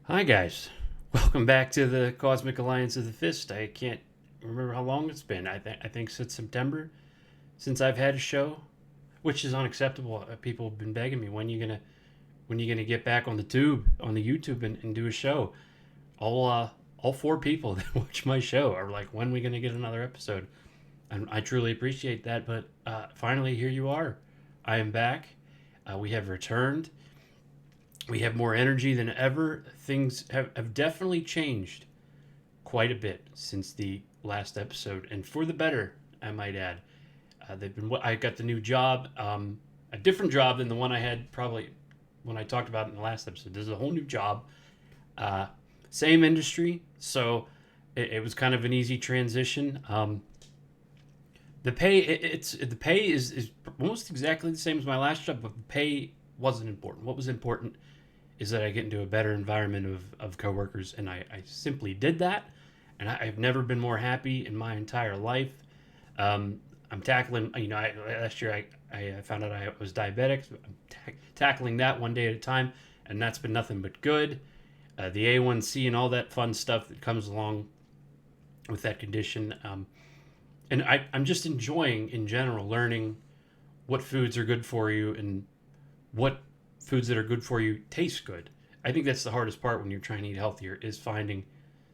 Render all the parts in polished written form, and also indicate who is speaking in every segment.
Speaker 1: Hi, guys. Welcome back to the Cosmic Alliance of the Fist. I can't remember how long it's been. I think since September, since I've had a show, which is unacceptable. People have been begging me, when you gonna get back on the tube, on the YouTube, and do a show. All four people that watch my show are like, when are we gonna get another episode? And I truly appreciate that. But finally, here you are. I am back. We have returned. We have more energy than ever. Things have definitely changed quite a bit since the last episode, and for the better, I might add. They've been. I got the new job, a different job than the one I had probably when I talked about it in the last episode. This is a whole new job, uh, same industry, so it was kind of an easy transition. The pay is almost exactly the same as my last job, but the pay wasn't important. What was important is that I get into a better environment of coworkers, and I simply did that, and I've never been more happy in my entire life. I'm tackling, last year I found out I was diabetic. So I'm tackling that one day at a time, and that's been nothing but good. The A1C and all that fun stuff that comes along with that condition. And I'm just enjoying, in general, learning what foods are good for you and what foods that are good for you taste good. I think that's the hardest part when you're trying to eat healthier is finding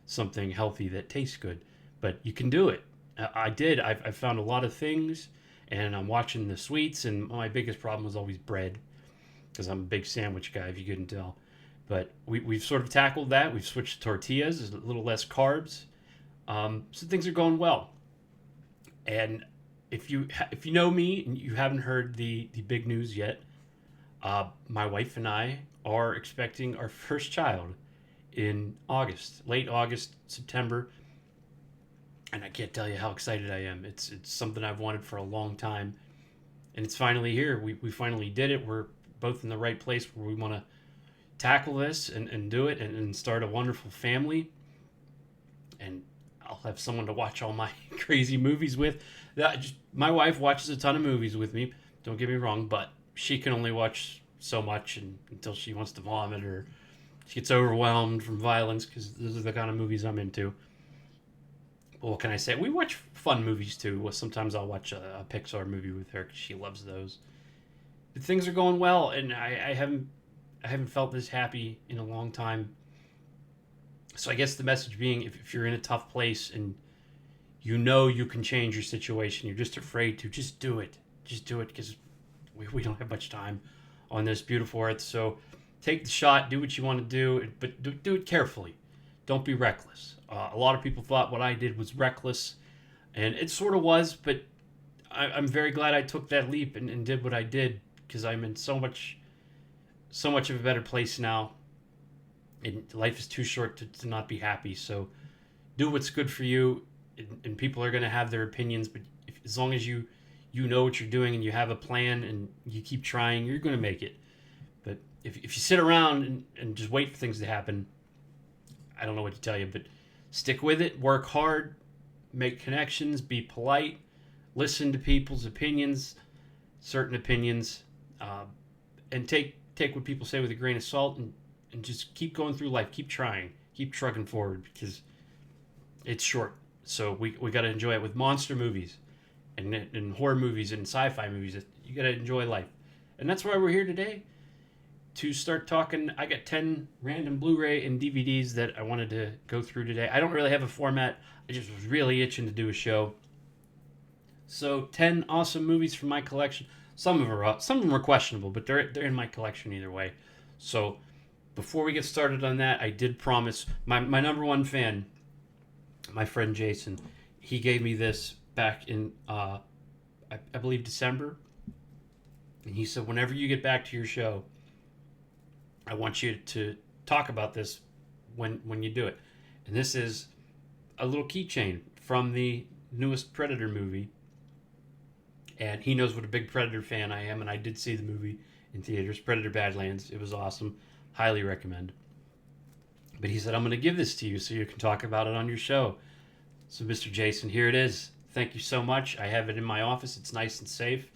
Speaker 1: something healthy that tastes good. But you can do it. I did. I've found a lot of things, and I'm watching the sweets. And my biggest problem was always bread, because I'm a big sandwich guy, if you couldn't tell. But we've sort of tackled that. We've switched to tortillas, there's a little less carbs. So things are going well. And if you know me and you haven't heard the big news yet, my wife and I are expecting our first child in August, late August, September, and I can't tell you how excited I am. It's something I've wanted for a long time, and it's finally here. We finally did it. We're both in the right place where we want to tackle this and do it and start a wonderful family. And I'll have someone to watch all my crazy movies with. My wife watches a ton of movies with me. Don't get me wrong, but she can only watch so much until she wants to vomit or she gets overwhelmed from violence, because those are the kind of movies I'm into. But what can I say? We watch fun movies too. Well, sometimes I'll watch a Pixar movie with her because she loves those. But things are going well, and I haven't felt this happy in a long time. So I guess the message being, if you're in a tough place and you know you can change your situation, you're just afraid to, just do it. Just do it, because we don't have much time on this beautiful earth. So take the shot, do what you want to do, but do it carefully. Don't be reckless. A lot of people thought what I did was reckless, and it sort of was, but I'm very glad I took that leap and did what I did, because I'm in so much of a better place now, and life is too short to not be happy. So do what's good for you, and people are going to have their opinions, but as long as you know what you're doing and you have a plan and you keep trying, you're going to make it. But if you sit around and just wait for things to happen, I don't know what to tell you. But stick with it, work hard, make connections, be polite, listen to people's opinions, certain opinions, uh, and take what people say with a grain of salt, and just keep going through life, keep trying, keep trucking forward, because it's short. So we got to enjoy it with monster movies and horror movies and sci-fi movies. You got to enjoy life, and that's why we're here today to start talking. I got 10 random Blu-ray and DVDs that I wanted to go through today. I don't really have a format. I just was really itching to do a show. So 10 awesome movies from my collection. Some of them are questionable, but they're in my collection either way. So before we get started on that, I did promise my number one fan, my friend Jason. He gave me this back in I believe December, and he said, whenever you get back to your show, I want you to talk about this when you do it. And this is a little keychain from the newest Predator movie. And he knows what a big Predator fan I am, and I did see the movie in theaters, Predator Badlands. It was awesome. Highly recommend. But he said, I'm going to give this to you so you can talk about it on your show. So, Mr. Jason, here it is. Thank you so much. I have it in my office. It's nice and safe.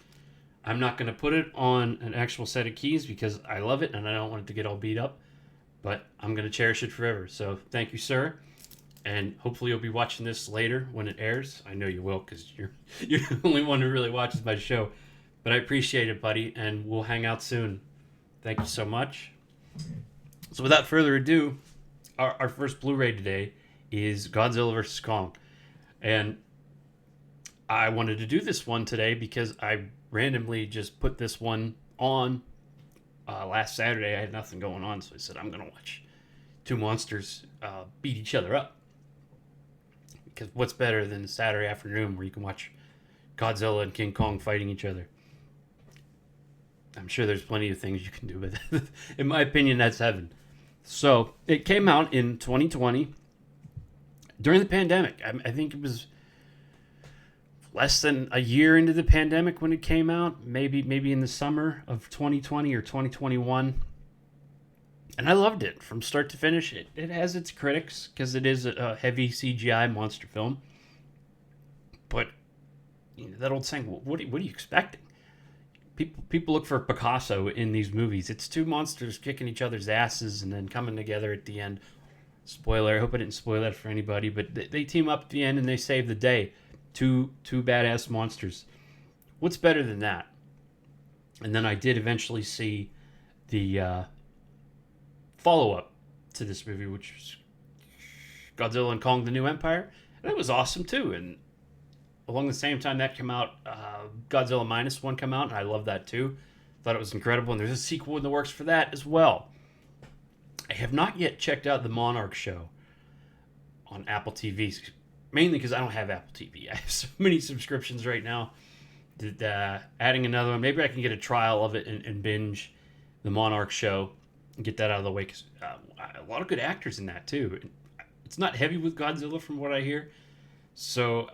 Speaker 1: I'm not going to put it on an actual set of keys because I love it and I don't want it to get all beat up. But I'm going to cherish it forever. So thank you, sir. And hopefully you'll be watching this later when it airs. I know you will because you're the only one who really watches my show. But I appreciate it, buddy, and we'll hang out soon. Thank you so much. So without further ado, our first Blu-ray today is Godzilla vs. Kong. And I wanted to do this one today because I randomly just put this one on last Saturday. I had nothing going on, so I said I'm going to watch two monsters beat each other up. Because what's better than a Saturday afternoon where you can watch Godzilla and King Kong fighting each other? I'm sure there's plenty of things you can do, but in my opinion, that's heaven. So it came out in 2020 during the pandemic. I think it was less than a year into the pandemic when it came out, maybe in the summer of 2020 or 2021. And I loved it from start to finish. It has its critics because it is a heavy CGI monster film. But you know, that old saying, what are you expecting? People look for Picasso in these movies. It's two monsters kicking each other's asses and then coming together at the end. Spoiler, I hope I didn't spoil that for anybody, but they team up at the end and they save the day. Two badass monsters. What's better than that? And then I did eventually see the follow-up to this movie, which was Godzilla and Kong: The New Empire. And it was awesome too. And along the same time that came out, Godzilla Minus One came out, and I love that too. Thought it was incredible, and there's a sequel in the works for that as well. I have not yet checked out the Monarch show on Apple TV, mainly because I don't have Apple TV. I have so many subscriptions right now that adding another one, maybe I can get a trial of it and binge the Monarch show and get that out of the way, because a lot of good actors in that too. It's not heavy with Godzilla from what I hear, so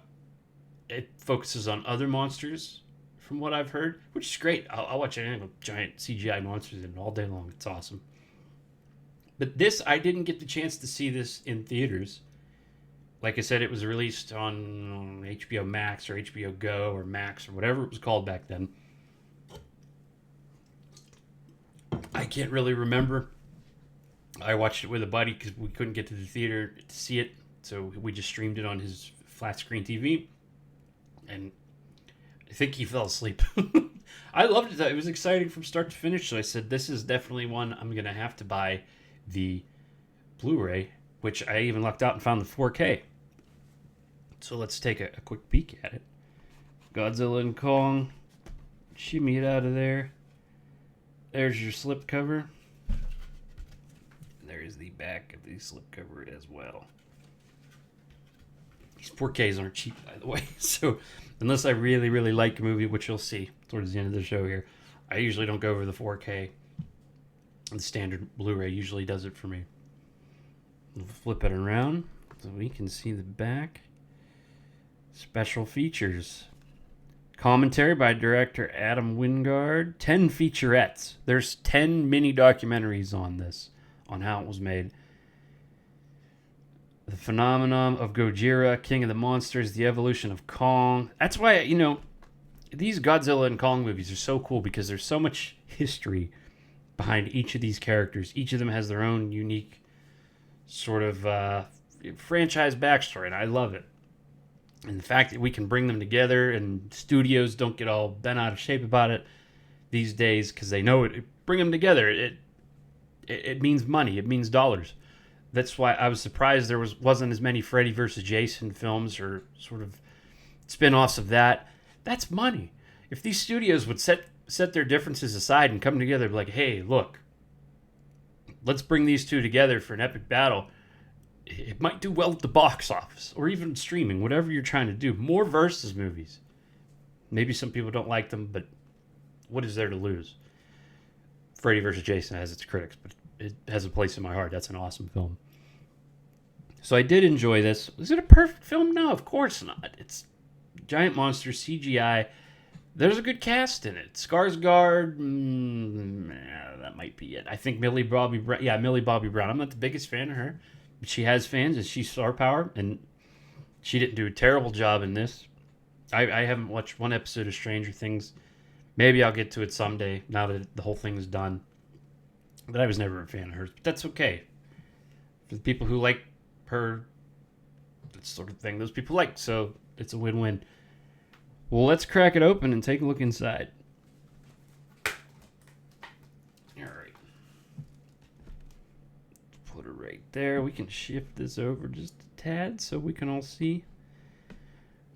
Speaker 1: it focuses on other monsters from what I've heard, which is great. I'll watch anything with giant CGI monsters in it all day long. It's awesome. But this, I didn't get the chance to see this in theaters. Like I said, it was released on HBO Max or HBO Go or Max or whatever it was called back then. I can't really remember. I watched it with a buddy because we couldn't get to the theater to see it, so we just streamed it on his flat screen TV. And I think he fell asleep. I loved it. It was exciting from start to finish. So I said, this is definitely one I'm going to have to buy the Blu-ray, which I even lucked out and found the 4K. So let's take a quick peek at it. Godzilla and Kong. Shimmy it out of there. There's your slipcover. There's the back of the slipcover as well. These 4Ks aren't cheap, by the way. So unless I really, really like a movie, which you'll see towards the end of the show here, I usually don't go over the 4K. The standard Blu-ray usually does it for me. We'll flip it around so we can see the back. Special features. Commentary by director Adam Wingard. 10 featurettes. There's 10 mini documentaries on this, on how it was made. The Phenomenon of Gojira, King of the Monsters, The Evolution of Kong. That's why, these Godzilla and Kong movies are so cool, because there's so much history behind each of these characters. Each of them has their own unique sort of franchise backstory, and I love it. And the fact that we can bring them together, and studios don't get all bent out of shape about it these days because they know it. Bring them together. It means money. It means dollars. That's why I was surprised there wasn't as many Freddy versus Jason films or sort of spin-offs of that. That's money. If these studios would set their differences aside and come together and be like, hey, look, let's bring these two together for an epic battle. It might do well at the box office or even streaming, whatever you're trying to do. More versus movies. Maybe some people don't like them, but what is there to lose? Freddy vs. Jason has its critics, but it has a place in my heart. That's an awesome film. So I did enjoy this. Was it a perfect film? No, of course not. It's giant monsters, CGI. There's a good cast in it. Skarsgård, that might be it. I think Millie Bobby Brown. Yeah, Millie Bobby Brown. I'm not the biggest fan of her, but she has fans, and she's star power, and she didn't do a terrible job in this. I haven't watched one episode of Stranger Things. Maybe I'll get to it someday, now that the whole thing is done. But I was never a fan of hers. But that's okay. For the people who like her, that sort of thing, those people like. So it's a win-win. Well, let's crack it open and take a look inside. All right. Put it right there. We can shift this over just a tad so we can all see.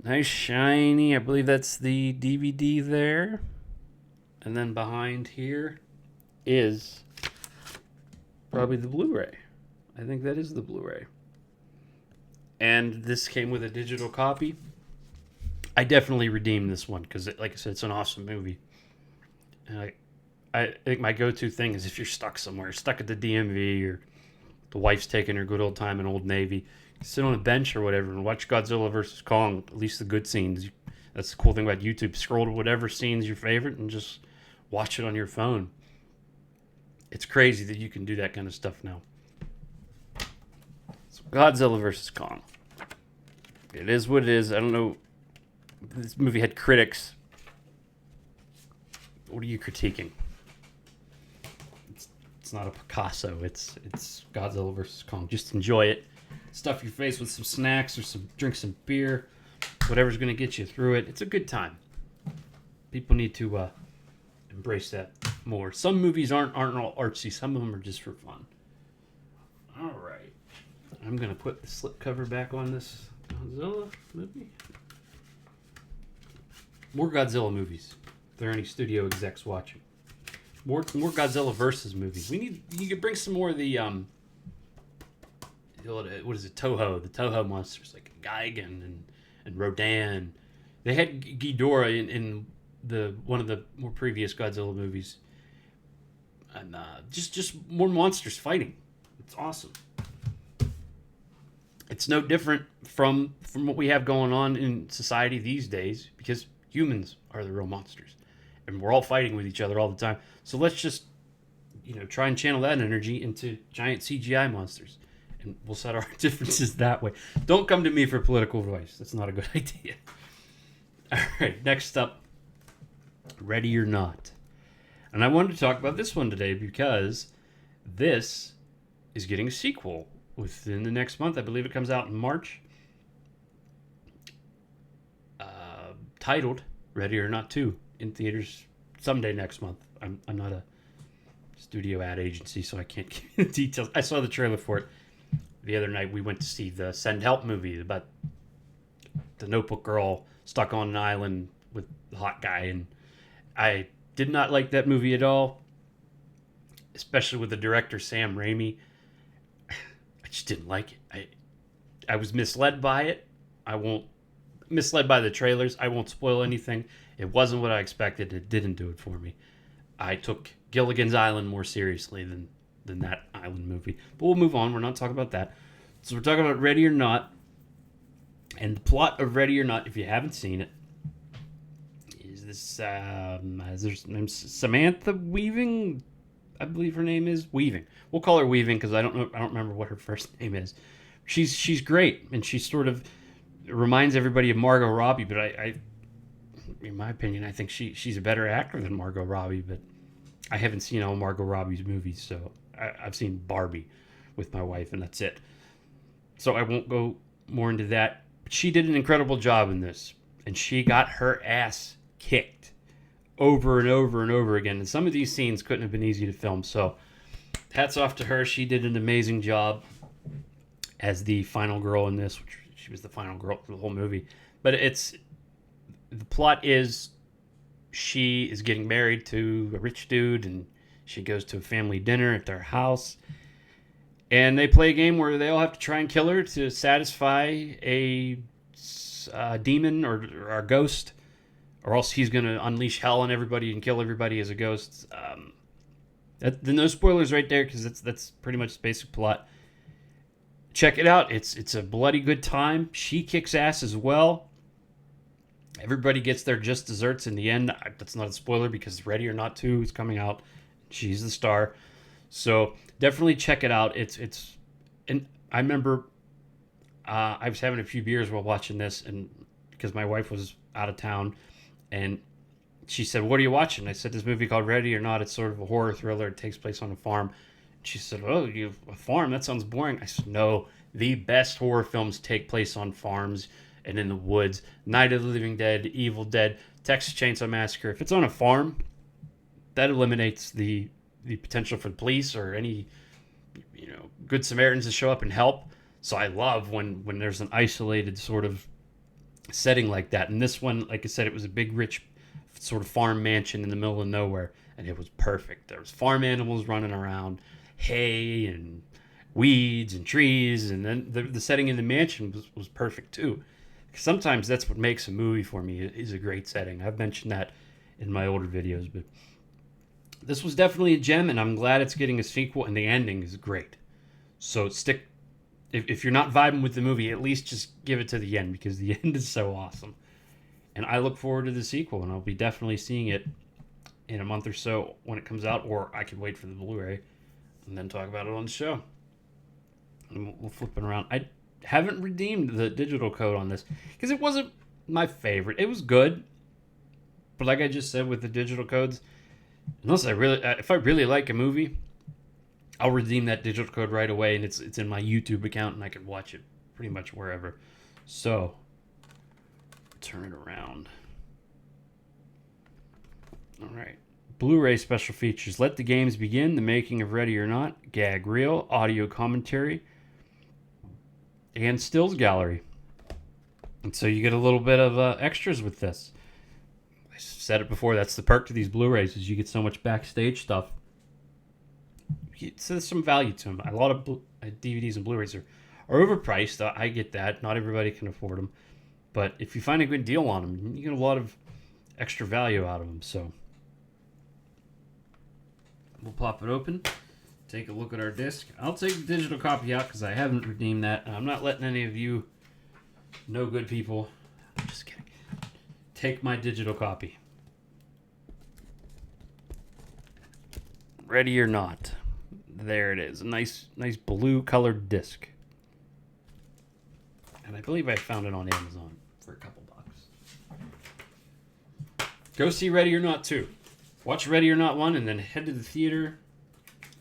Speaker 1: Nice shiny. I believe that's the DVD there. And then behind here is probably the Blu-ray. I think that is the Blu-ray. And this came with a digital copy. I definitely redeemed this one because, like I said, it's an awesome movie. And I think my go-to thing is if you're stuck somewhere, stuck at the DMV, or the wife's taking her good old time in Old Navy, sit on a bench or whatever and watch Godzilla vs. Kong, at least the good scenes. That's the cool thing about YouTube. Scroll to whatever scene's your favorite and just watch it on your phone. It's crazy that you can do that kind of stuff now. So Godzilla vs. Kong. It is what it is. I don't know. This movie had critics. What are you critiquing? It's not a Picasso. It's Godzilla vs. Kong. Just enjoy it. Stuff your face with some snacks or drink some beer. Whatever's going to get you through it. It's a good time. People need to embrace that more. Some movies aren't all artsy. Some of them are just for fun. All right. I'm going to put the slipcover back on this Godzilla movie. More Godzilla movies. If there are any studio execs watching. More Godzilla versus movies. You could bring some more of the what is it? Toho. The Toho monsters like Gigan and Rodan. They had Ghidorah in one of the more previous Godzilla movies. And just more monsters fighting. It's awesome. It's no different from what we have going on in society these days because humans are the real monsters. And we're all fighting with each other all the time. So let's just, try and channel that energy into giant CGI monsters. And we'll set our differences that way. Don't come to me for political advice. That's not a good idea. All right, next up, Ready or Not. And I wanted to talk about this one today because this is getting a sequel within the next month. I believe it comes out in March. Titled Ready or Not 2 in theaters someday next month. I'm not a studio ad agency, so I can't give you the details. I saw the trailer for it the other night. We went to see the Send Help movie about the notebook girl stuck on an island with the hot guy, and I did not like that movie at all, especially with the director Sam Raimi. I just didn't like it. I was misled by it. Misled by the trailers. I won't spoil anything. It wasn't what I expected. It didn't do it for me. I took Gilligan's Island more seriously than that island movie. But we'll move on. We're not talking about that. So we're talking about Ready or Not. And the plot of Ready or Not, if you haven't seen it, is this there's name's Samantha Weaving. I believe her name is Weaving. We'll call her Weaving because I don't remember what her first name is. She's great, and she sort of reminds everybody of Margot Robbie, but I in my opinion, I think she's a better actor than Margot Robbie, but I haven't seen all Margot Robbie's movies, so I've seen Barbie with my wife, and that's it. So I won't go more into that. But she did an incredible job in this, and she got her ass kicked over and over and over again. And some of these scenes couldn't have been easy to film, so hats off to her. She did an amazing job as the final girl in this, which she was the final girl for the whole movie. But the plot is she is getting married to a rich dude, and she goes to a family dinner at their house. And they play a game where they all have to try and kill her to satisfy a demon or a ghost, or else he's going to unleash hell on everybody and kill everybody as a ghost. No spoilers right there because that's pretty much the basic plot. Check it out. It's a bloody good time. She kicks ass as well. Everybody gets their just desserts in the end. That's not a spoiler because Ready or Not 2 is coming out. She's the star. So definitely check it out. And I remember I was having a few beers while watching this, and because my wife was out of town, and she said, "What are you watching?" I said, "This movie called Ready or Not. It's sort of a horror thriller. It takes place on a farm." She said, "Oh, you have a farm? That sounds boring." I said, "No, the best horror films take place on farms and in the woods. Night of the Living Dead, Evil Dead, Texas Chainsaw Massacre. If it's on a farm, that eliminates the potential for the police or any good Samaritans to show up and help. So I love when there's an isolated sort of setting like that. And this one, like I said, it was a big, rich sort of farm mansion in the middle of nowhere, and it was perfect. There was farm animals running around, hay and weeds and trees, and then the setting in the mansion was perfect too. Sometimes that's what makes a movie for me is a great setting. I've mentioned that in my older videos, but this was definitely a gem, and I'm glad it's getting a sequel, and the ending is great. So stick. If you're not vibing with the movie, at least just give it to the end because the end is so awesome. And I look forward to the sequel, and I'll be definitely seeing it in a month or so when it comes out, or I can wait for the Blu-ray and then talk about it on the show. And we'll flip it around. I haven't redeemed the digital code on this because it wasn't my favorite. It was good, but like I just said with the digital codes, unless if I really like a movie, I'll redeem that digital code right away, and it's in my YouTube account, and I can watch it pretty much wherever. So, turn it around. All right. Blu-ray special features. Let the games begin. The making of Ready or Not. Gag reel. Audio commentary. And stills gallery. And so you get a little bit of extras with this. I said it before. That's the perk to these Blu-rays is you get so much backstage stuff. So there's some value to them. A lot of DVDs and Blu-rays are overpriced. I get that. Not everybody can afford them. But if you find a good deal on them, you get a lot of extra value out of them. So we'll pop it open. Take a look at our disc. I'll take the digital copy out because I haven't redeemed that. I'm not letting any of you no good people, I'm just kidding, take my digital copy. Ready or Not. There it is. A nice blue colored disc. And I believe I found it on Amazon for a couple bucks. Go see Ready or Not 2. Watch Ready or Not 1 and then head to the theater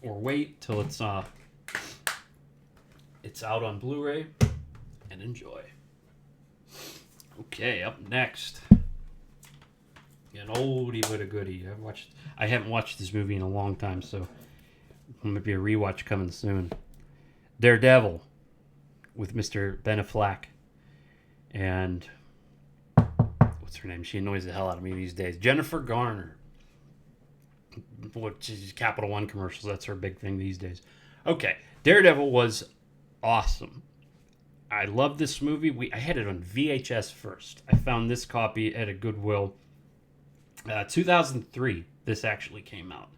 Speaker 1: or wait till it's out on Blu-ray and enjoy. Okay, up next. An oldie but a goodie. I haven't watched this movie in a long time, so there might be a rewatch coming soon. Daredevil with Mr. Ben Affleck and what's her name? She annoys the hell out of me these days. Jennifer Garner. Which is Capital One commercials. That's her big thing these days. Okay, Daredevil was awesome. I love this movie. I had it on VHS first. I found this copy at a Goodwill. 2003, this actually came out.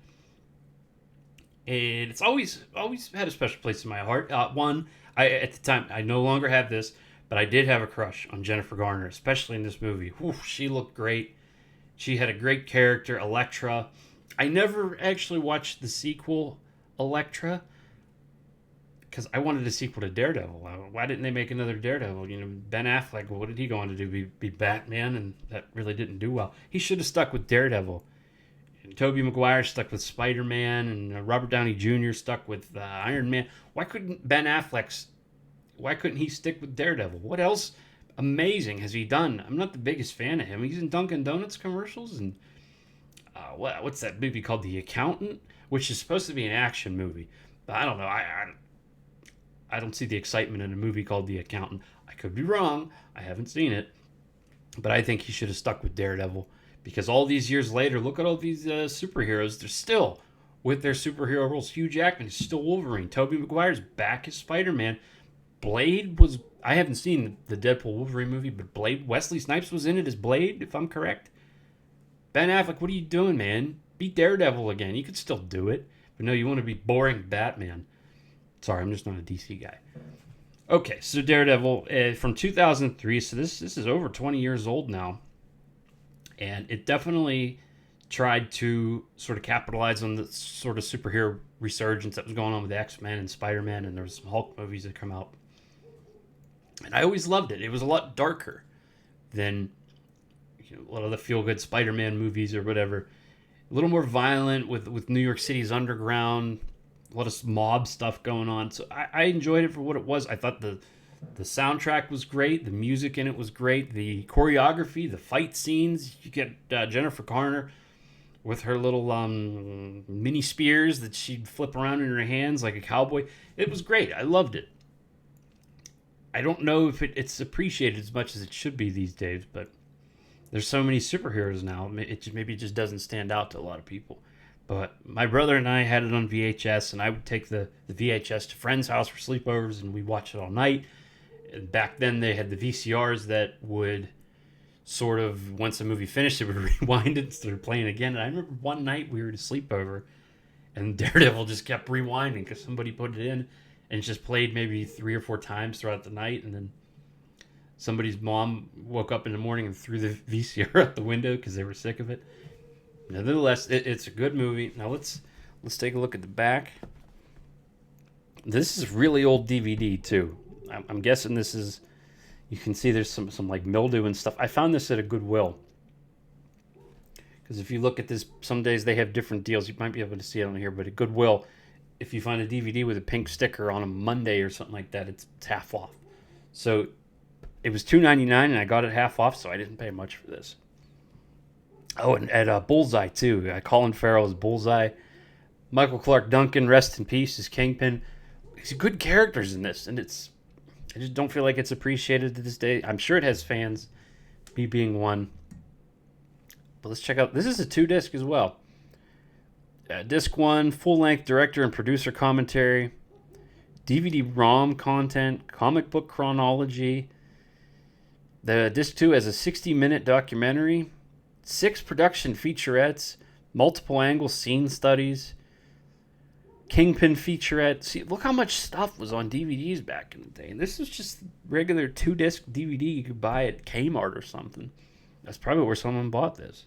Speaker 1: And it's always had a special place in my heart. One, at the time, I no longer have this, but I did have a crush on Jennifer Garner, especially in this movie. Whew, she looked great. She had a great character, Elektra. I never actually watched the sequel, Elektra, because I wanted a sequel to Daredevil. Why didn't they make another Daredevil? Ben Affleck, what did he go on to do? Be Batman? And that really didn't do well. He should have stuck with Daredevil. And Tobey Maguire stuck with Spider-Man, and Robert Downey Jr. stuck with Iron Man. Why couldn't he stick with Daredevil? What else amazing has he done? I'm not the biggest fan of him. He's in Dunkin' Donuts commercials, and what's that movie called? The Accountant, which is supposed to be an action movie. But I don't know. I don't see the excitement in a movie called The Accountant. I could be wrong. I haven't seen it. But I think he should have stuck with Daredevil. Because all these years later, look at all these superheroes. They're still with their superhero roles. Hugh Jackman is still Wolverine. Tobey Maguire's back as Spider-Man. Blade was... I haven't seen the Deadpool Wolverine movie, but Blade... Wesley Snipes was in it as Blade, if I'm correct. Ben Affleck, what are you doing, man? Be Daredevil again. You could still do it. But no, you want to be boring Batman. Sorry, I'm just not a DC guy. Okay, so Daredevil from 2003. So this is over 20 years old now. And it definitely tried to sort of capitalize on the sort of superhero resurgence that was going on with X-Men and Spider-Man. And there was some Hulk movies that come out. And I always loved it. It was a lot darker than a lot of the feel-good Spider-Man movies or whatever. A little more violent with New York City's underground. a lot of mob stuff going on. So I enjoyed it for what it was. I thought the soundtrack was great. The music in it was great. The choreography, the fight scenes. You get Jennifer Garner with her little mini spears that she'd flip around in her hands like a cowboy. It was great. I loved it. I don't know if it's appreciated as much as it should be these days, but there's so many superheroes now. Maybe it just doesn't stand out to a lot of people. But my brother and I had it on VHS, and I would take the VHS to friends' house for sleepovers, and we'd watch it all night. And back then, they had the VCRs that would sort of, once a movie finished, it would rewind it and start playing again. And I remember one night we were at a sleepover, and Daredevil just kept rewinding because somebody put it in, and it just played maybe 3 or 4 times throughout the night. And then somebody's mom woke up in the morning and threw the VCR out the window because they were sick of it. Nevertheless, it's a good movie. Now let's take a look at the back. This is really old DVD too. I'm guessing this is. You can see there's some like mildew and stuff. I found this at a Goodwill. Because if you look at this, some days they have different deals. You might be able to see it on here, but at Goodwill, if you find a DVD with a pink sticker on a Monday or something like that, it's half off. So it was $2.99 and I got it half off, so I didn't pay much for this. Oh, and at Bullseye too. Colin Farrell is Bullseye. Michael Clark Duncan, rest in peace, is Kingpin. He's good characters in this, and I just don't feel like it's appreciated to this day. I'm sure it has fans, me being one. But let's check out. This is a 2-disc as well. Disc 1, full-length director and producer commentary, DVD-ROM content, comic book chronology. The disc 2 has a 60-minute documentary, 6 production featurettes, multiple angle scene studies, Kingpin featurette. See, look how much stuff was on DVDs back in the day. And this is just regular 2-disc DVD you could buy at Kmart or something. That's probably where someone bought this.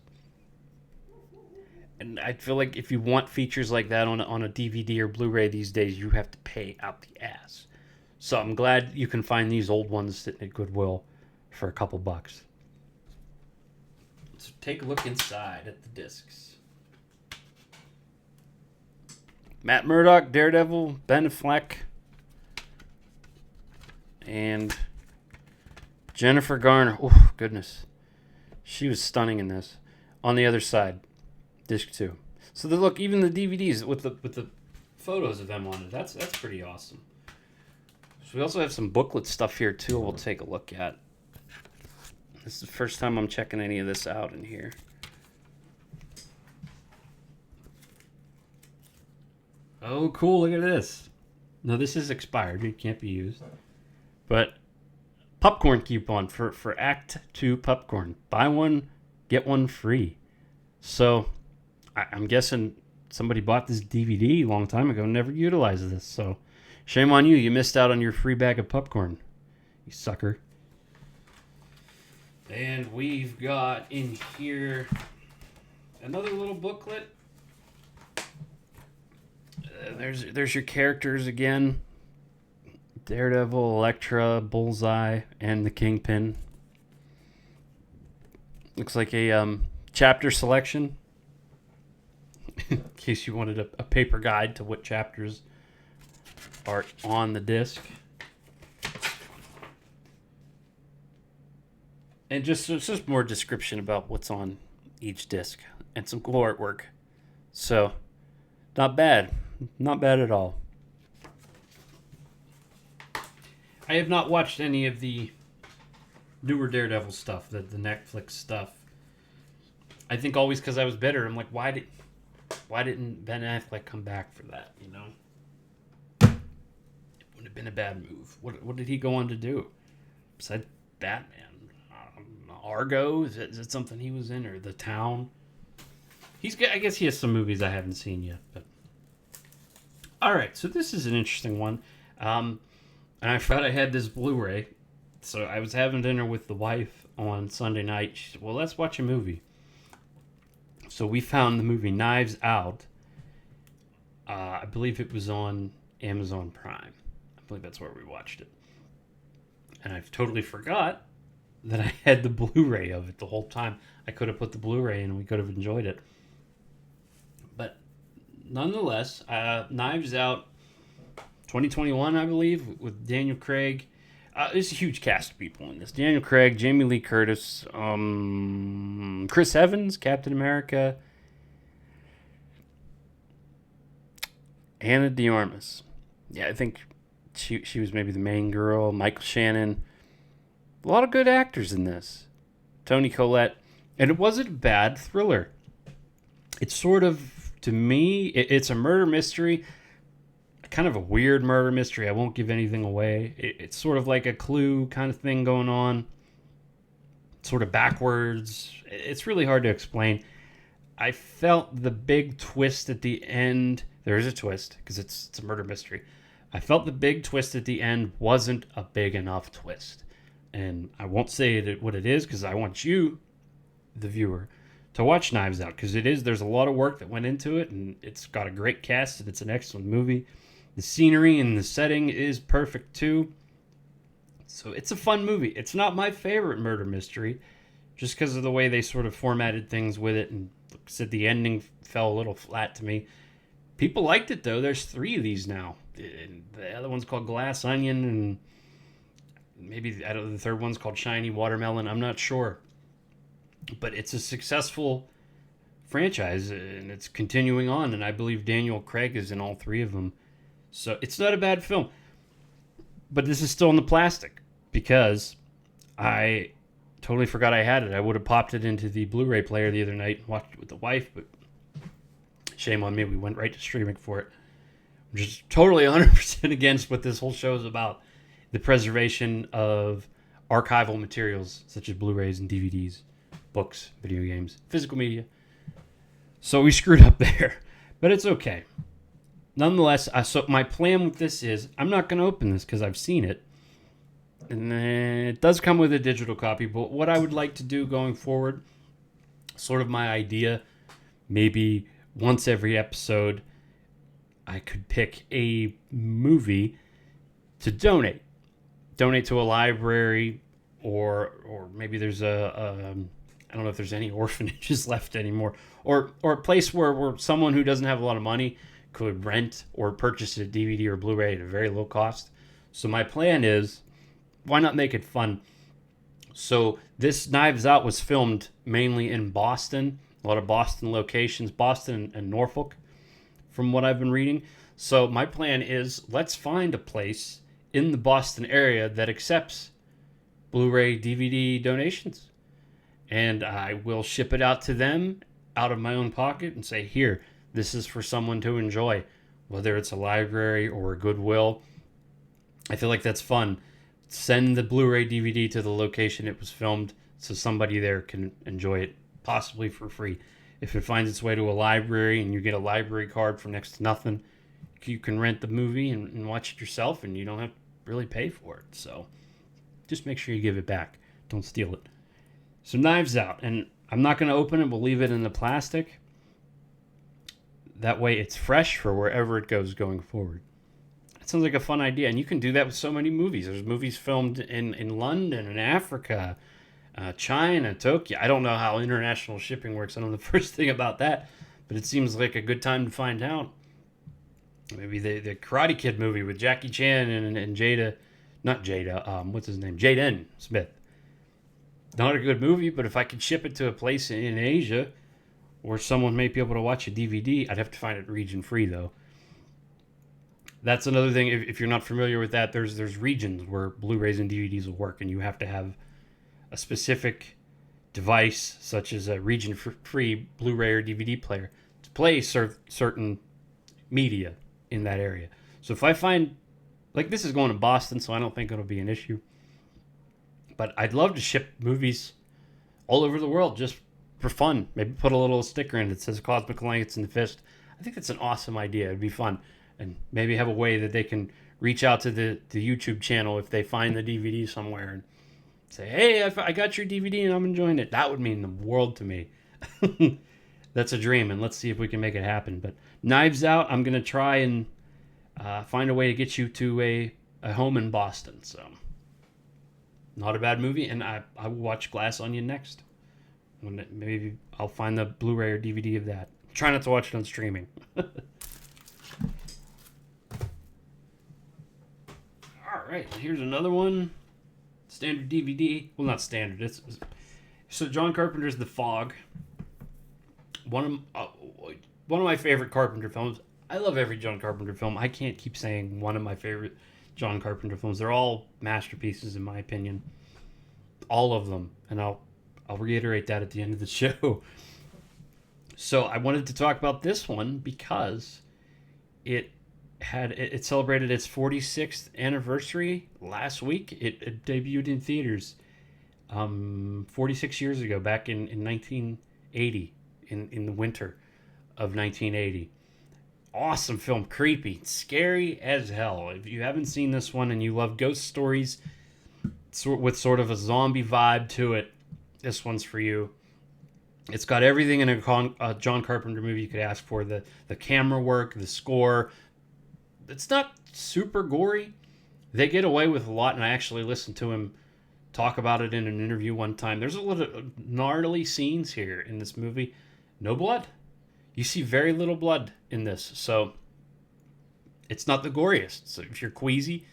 Speaker 1: And I feel like if you want features like that on a DVD or Blu-ray these days, you have to pay out the ass. So I'm glad you can find these old ones sitting at Goodwill for a couple bucks. So take a look inside at the discs. Matt Murdock, Daredevil, Ben Affleck, and Jennifer Garner. Oh, goodness. She was stunning in this. On the other side, disc 2. So look, even the DVDs with the photos of them on it, that's pretty awesome. So we also have some booklet stuff here too we'll take a look at. This is the first time I'm checking any of this out in here. Oh, cool. Look at this. No, this is expired. It can't be used. But popcorn coupon for Act 2 popcorn. Buy one, get one free. So I'm guessing somebody bought this DVD a long time ago and never utilized this. So shame on you. You missed out on your free bag of popcorn. You sucker. And we've got in here another little booklet. There's your characters again. Daredevil, Elektra, Bullseye, and the Kingpin. Looks like a chapter selection. In case you wanted a paper guide to what chapters are on the disc. And just more description about what's on each disc. And some cool artwork. So, not bad. Not bad at all. I have not watched any of the newer Daredevil stuff, the Netflix stuff. I think always because I was bitter. I'm like, why didn't Ben Affleck come back for that, you know? It would have been a bad move. What did he go on to do? Besides Batman? Argo? Is it something he was in? Or The Town? I guess he has some movies I haven't seen yet. But alright, so this is an interesting one. And I thought I had this Blu-ray. So I was having dinner with the wife on Sunday night. She said, well, let's watch a movie. So we found the movie Knives Out. I believe it was on Amazon Prime. I believe that's where we watched it. And I totally forgot that I had the Blu-ray of it the whole time. I could have put the Blu-ray in and we could have enjoyed it. But Nonetheless, Knives Out 2021, I believe, with Daniel Craig. There's a huge cast of people in this. Daniel Craig, Jamie Lee Curtis, Chris Evans, Captain America, Anna de Armas. Yeah, I think she was maybe the main girl. Michael Shannon. A lot of good actors in this. Toni Collette. And it wasn't a bad thriller. It's sort of, to me, it's a murder mystery. Kind of a weird murder mystery. I won't give anything away. It's sort of like a Clue kind of thing going on. Sort of backwards. It's really hard to explain. I felt the big twist at the end. There is a twist because it's a murder mystery. I felt the big twist at the end wasn't a big enough twist. And I won't say what it is because I want you, the viewer, to watch Knives Out because there's a lot of work that went into it and it's got a great cast and it's an excellent movie. The scenery and the setting is perfect too. So it's a fun movie. It's not my favorite murder mystery just because of the way they sort of formatted things with it and said the ending fell a little flat to me. People liked it though. There's 3 of these now. And the other one's called Glass Onion and maybe the third one's called Shiny Watermelon. I'm not sure. But it's a successful franchise and it's continuing on. And I believe Daniel Craig is in all 3 of them. So it's not a bad film. But this is still in the plastic because I totally forgot I had it. I would have popped it into the Blu-ray player the other night and watched it with the wife, but shame on me. We went right to streaming for it. I'm just totally 100% against what this whole show is about. The preservation of archival materials such as Blu-rays and DVDs, books, video games, physical media. So we screwed up there, but it's okay. Nonetheless, so my plan with this is I'm not going to open this because I've seen it. And it does come with a digital copy, but what I would like to do going forward, sort of my idea, maybe once every episode, I could pick a movie to donate. Donate to a library or maybe there's I don't know if there's any orphanages left anymore, or a place where someone who doesn't have a lot of money could rent or purchase a DVD or Blu-ray at a very low cost. So my plan is, why not make it fun? So this Knives Out was filmed mainly in Boston, a lot of Boston locations, Boston and Norfolk, from what I've been reading. So my plan is, let's find a place in the Boston area that accepts Blu-ray DVD donations. And I will ship it out to them out of my own pocket and say, here, this is for someone to enjoy, whether it's a library or a Goodwill. I feel like that's fun. Send the Blu-ray DVD to the location it was filmed so somebody there can enjoy it, possibly for free. If it finds its way to a library and you get a library card for next to nothing, you can rent the movie and watch it yourself and you don't have to really pay for it. So just make sure you give it back. Don't steal it. So Knives Out. And I'm not going to open it. We'll leave it in the plastic. That way it's fresh for wherever it goes going forward. It sounds like a fun idea. And you can do that with so many movies. There's movies filmed in London and Africa, China, Tokyo. I don't know how international shipping works. I don't know the first thing about that. But it seems like a good time to find out. Maybe the Karate Kid movie with Jackie Chan and Jada. Not Jada. What's his name? Jaden Smith. Not a good movie, but if I could ship it to a place in Asia where someone may be able to watch a DVD, I'd have to find it region free though. That's another thing. If you're not familiar with that, there's regions where Blu-rays and DVDs will work, and you have to have a specific device, such as a region-free Blu-ray or DVD player, to play certain media in that area. So if I find, like, this is going to Boston, so I don't think it'll be an issue. But I'd love to ship movies all over the world just for fun. Maybe put a little sticker in that says Cosmic Alliance in the Fist. I think that's an awesome idea. It'd be fun. And maybe have a way that they can reach out to the YouTube channel if they find the DVD somewhere and say, hey, I got your DVD and I'm enjoying it. That would mean the world to me. That's a dream, and let's see if we can make it happen. But Knives Out, I'm going to try and find a way to get you to a home in Boston. So, not a bad movie, and I will watch Glass Onion next. Maybe I'll find the Blu-ray or DVD of that. Try not to watch it on streaming. right, here's another one. Standard DVD. Well, not standard. So John Carpenter's The Fog. One of my favorite Carpenter films. I love every John Carpenter film. I can't keep saying one of my favorite John Carpenter films. They're all masterpieces in my opinion. All of them, and I'll reiterate that at the end of the show. So I wanted to talk about this one because it celebrated its 46th anniversary last week. It debuted in theaters 46 years ago, back in 1980, in the winter of 1980. Awesome film, creepy, scary as hell. If you haven't seen this one and you love ghost stories with sort of a zombie vibe to it, this one's for you. It's got everything in a John Carpenter movie you could ask for. The camera work, the score. It's not super gory. They get away with a lot, and I actually listened to him talk about it in an interview one time. There's a lot of gnarly scenes here in this movie. No blood. You see very little blood in this, so it's not the goriest. So if you're queasy,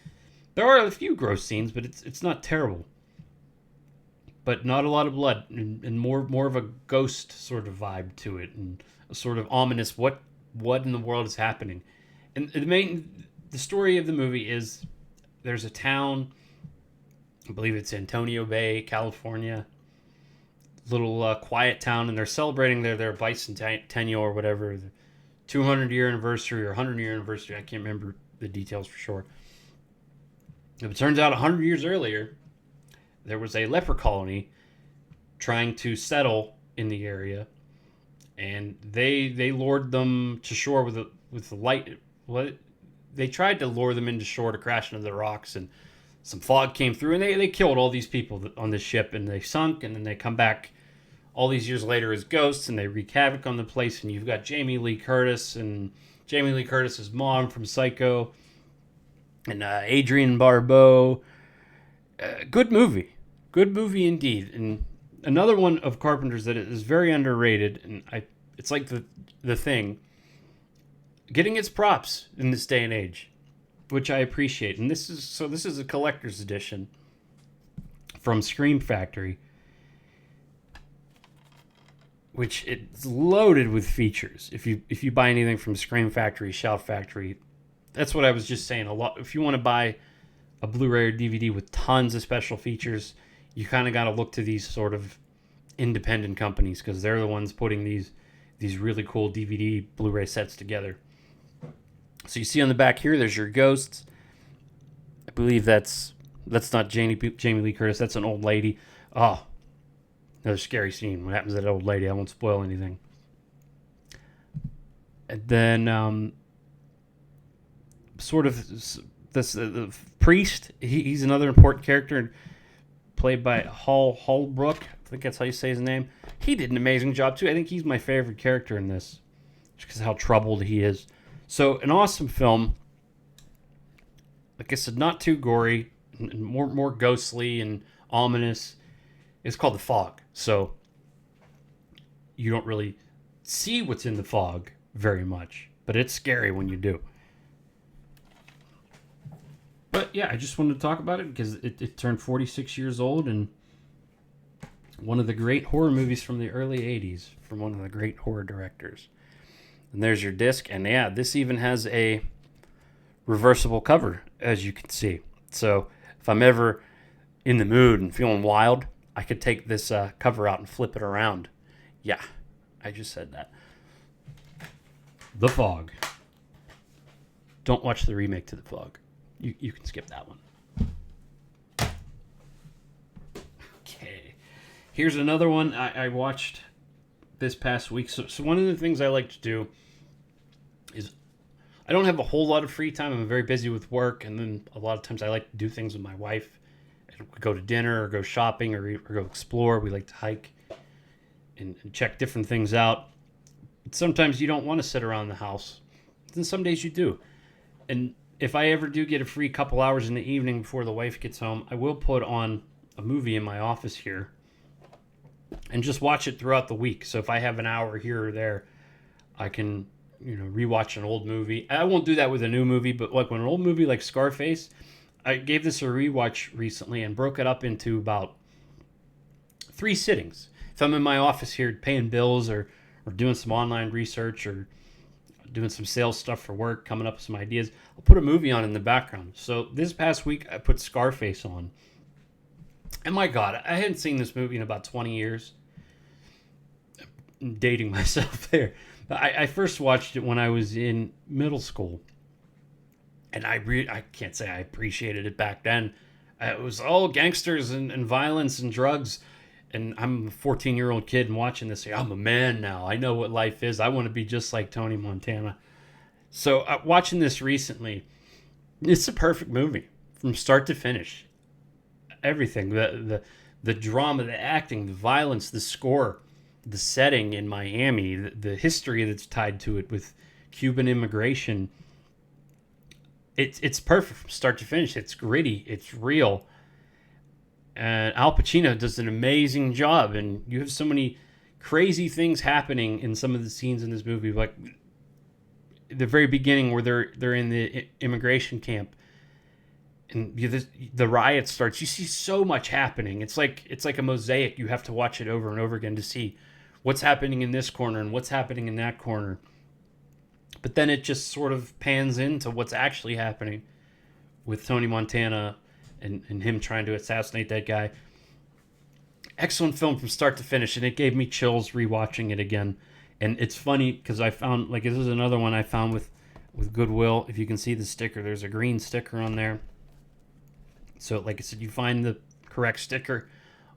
Speaker 1: there are a few gross scenes, but it's not terrible. But not a lot of blood, and more of a ghost sort of vibe to it, and a sort of ominous what in the world is happening. And the story of the movie is there's a town, I believe it's Antonio Bay, California, little quiet town, and they're celebrating their bicentennial or whatever, the 200-year anniversary or 100-year anniversary. I can't remember the details for sure. It turns out 100 years earlier, there was a leper colony trying to settle in the area, and they lured them to shore with the light. They tried to lure them into shore to crash into the rocks, and some fog came through, and they killed all these people on this ship, and they sunk, and then they come back all these years later as ghosts, and they wreak havoc on the place. And you've got Jamie Lee Curtis and Jamie Lee Curtis's mom from Psycho, and Adrienne Barbeau. Good movie indeed. And another one of Carpenter's that is very underrated, and it's like the Thing getting its props in this day and age, which I appreciate. And this is a collector's edition from Scream Factory, which it's loaded with features. If you buy anything from Scream Factory, Shout Factory, that's what I was just saying. A lot. If you want to buy a Blu-ray or DVD with tons of special features, you kind of got to look to these sort of independent companies, because they're the ones putting these really cool DVD Blu-ray sets together. So you see on the back here, there's your ghosts. I believe that's not Jamie Lee Curtis. That's an old lady. Oh, another scary scene. What happens to that old lady? I won't spoil anything. And then sort of this the priest. He's another important character, played by Hal Holbrook. I think that's how you say his name. He did an amazing job too. I think he's my favorite character in this, just because of how troubled he is. So an awesome film. Like I said, not too gory, more ghostly and ominous. It's called The Fog, so you don't really see what's in the fog very much, but it's scary when you do. But yeah, I just wanted to talk about it because it turned 46 years old, and one of the great horror movies from the early 80s from one of the great horror directors. And there's your disc, and yeah, this even has a reversible cover, as you can see. So if I'm ever in the mood and feeling wild, I could take this cover out and flip it around. Yeah, I just said that. The Fog. Don't watch the remake to The Fog. You can skip that one. Okay. Here's another one I watched this past week. So one of the things I like to do is, I don't have a whole lot of free time. I'm very busy with work, and then a lot of times I like to do things with my wife. Go to dinner or go shopping or go explore. We like to hike and check different things out. Sometimes you don't want to sit around the house. And some days you do. And if I ever do get a free couple hours in the evening before the wife gets home, I will put on a movie in my office here and just watch it throughout the week. So if I have an hour here or there, I can, rewatch an old movie. I won't do that with a new movie, but like when an old movie like Scarface, I gave this a rewatch recently and broke it up into about 3 sittings. If I'm in my office here paying bills or doing some online research or doing some sales stuff for work, coming up with some ideas, I'll put a movie on in the background. So this past week, I put Scarface on. And my God, I hadn't seen this movie in about 20 years. I'm dating myself there. I first watched it when I was in middle school. And I can't say I appreciated it back then. It was all gangsters and violence and drugs. And I'm a 14-year-old kid and watching this. I'm a man now. I know what life is. I want to be just like Tony Montana. So watching this recently, it's a perfect movie from start to finish. Everything, the drama, the acting, the violence, the score, the setting in Miami, the history that's tied to it with Cuban immigration. It's perfect from start to finish. It's gritty. It's real. And Al Pacino does an amazing job. And you have so many crazy things happening in some of the scenes in this movie, like the very beginning where they're in the immigration camp, and the riot starts. You see so much happening. It's like a mosaic. You have to watch it over and over again to see what's happening in this corner and what's happening in that corner. But then it just sort of pans into what's actually happening with Tony Montana and him trying to assassinate that guy. Excellent film from start to finish, and it gave me chills rewatching it again. And it's funny because I found, like, this is another one I found with Goodwill. If you can see the sticker, there's a green sticker on there. So, like I said, you find the correct sticker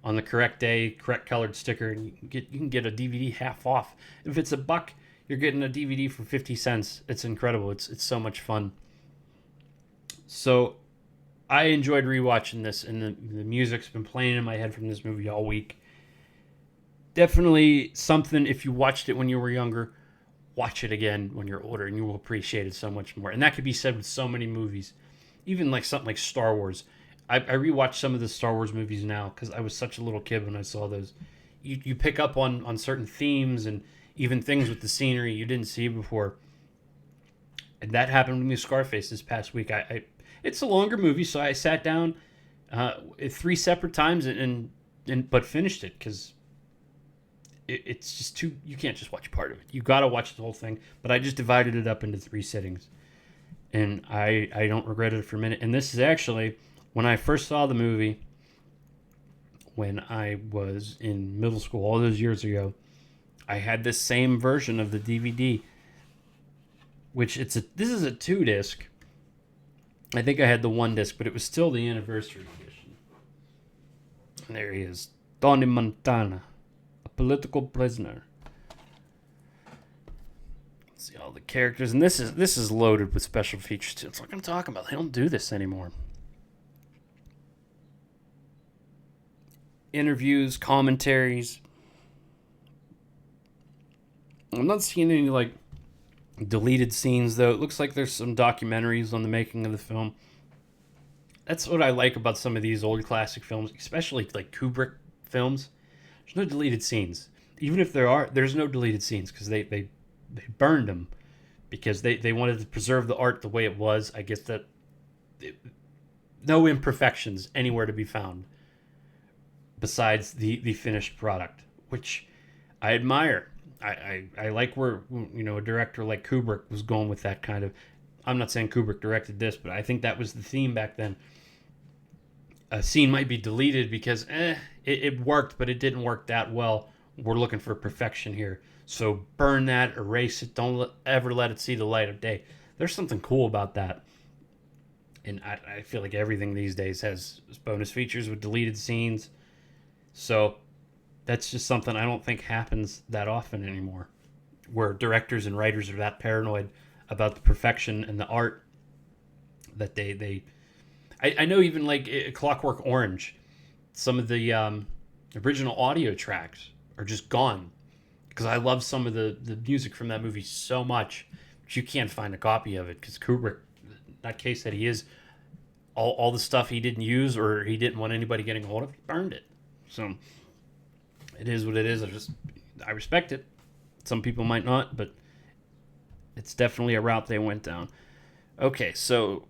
Speaker 1: on the correct day, correct colored sticker, and you can get a DVD half off. If it's $1, you're getting a DVD for 50 cents. It's incredible. It's so much fun. So I enjoyed rewatching this, and the music's been playing in my head from this movie all week. Definitely something, if you watched it when you were younger, watch it again when you're older, and you will appreciate it so much more. And that could be said with so many movies. Even like something like Star Wars. I rewatched some of the Star Wars movies now because I was such a little kid when I saw those. You pick up on certain themes and even things with the scenery you didn't see before. And that happened with me with Scarface this past week. It's a longer movie, so I sat down 3 separate times but finished it because it's just too. You can't just watch part of it. You got to watch the whole thing. But I just divided it up into 3 sittings, and I don't regret it for a minute. And this is actually when I first saw the movie when I was in middle school all those years ago. I had this same version of the DVD, which this is a 2-disc. I think I had the 1 disc, but it was still the anniversary edition. And there he is, Tony Montana, a political prisoner. Let's see all the characters, and this is loaded with special features too. It's like I'm talking about. They don't do this anymore. Interviews, commentaries. I'm not seeing any like deleted scenes, though. It looks like there's some documentaries on the making of the film. That's what I like about some of these old classic films, especially like Kubrick films. There's no deleted scenes. Even if there's no deleted scenes because they burned them because they wanted to preserve the art the way it was. I guess that no imperfections anywhere to be found besides the finished product, which I admire. I like where, a director like Kubrick was going with that kind of. I'm not saying Kubrick directed this, but I think that was the theme back then. A scene might be deleted because it worked, but it didn't work that well. We're looking for perfection here. So burn that, erase it, don't ever let it see the light of day. There's something cool about that. And I feel like everything these days has bonus features with deleted scenes. So that's just something I don't think happens that often anymore, where directors and writers are that paranoid about the perfection and the art that they I know even like Clockwork Orange, some of the original audio tracks are just gone because I love some of the music from that movie so much, but you can't find a copy of it because Kubrick, that case that he is, all the stuff he didn't use or he didn't want anybody getting a hold of, he burned it. So it is what it is. I respect it. Some people might not, but it's definitely a route they went down. Okay, so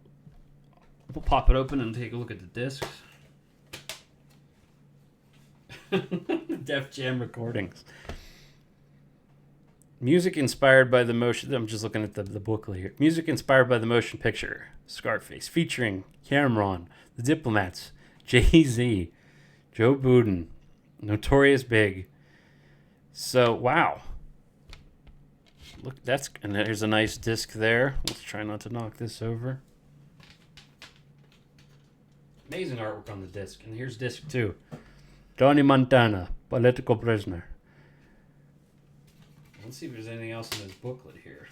Speaker 1: We'll pop it open and take a look at the discs. Def Jam recordings. Music inspired by the motion. I'm just looking at the booklet here. Music inspired by the motion picture Scarface, featuring Cameron, The Diplomats, Jay-Z, Joe Budden, Notorious Big. So, wow. Look, and there's a nice disc there. Let's try not to knock this over. Amazing artwork on the disc. And here's disc 2. Johnny Montana, Political Prisoner. Let's see if there's anything else in this booklet here.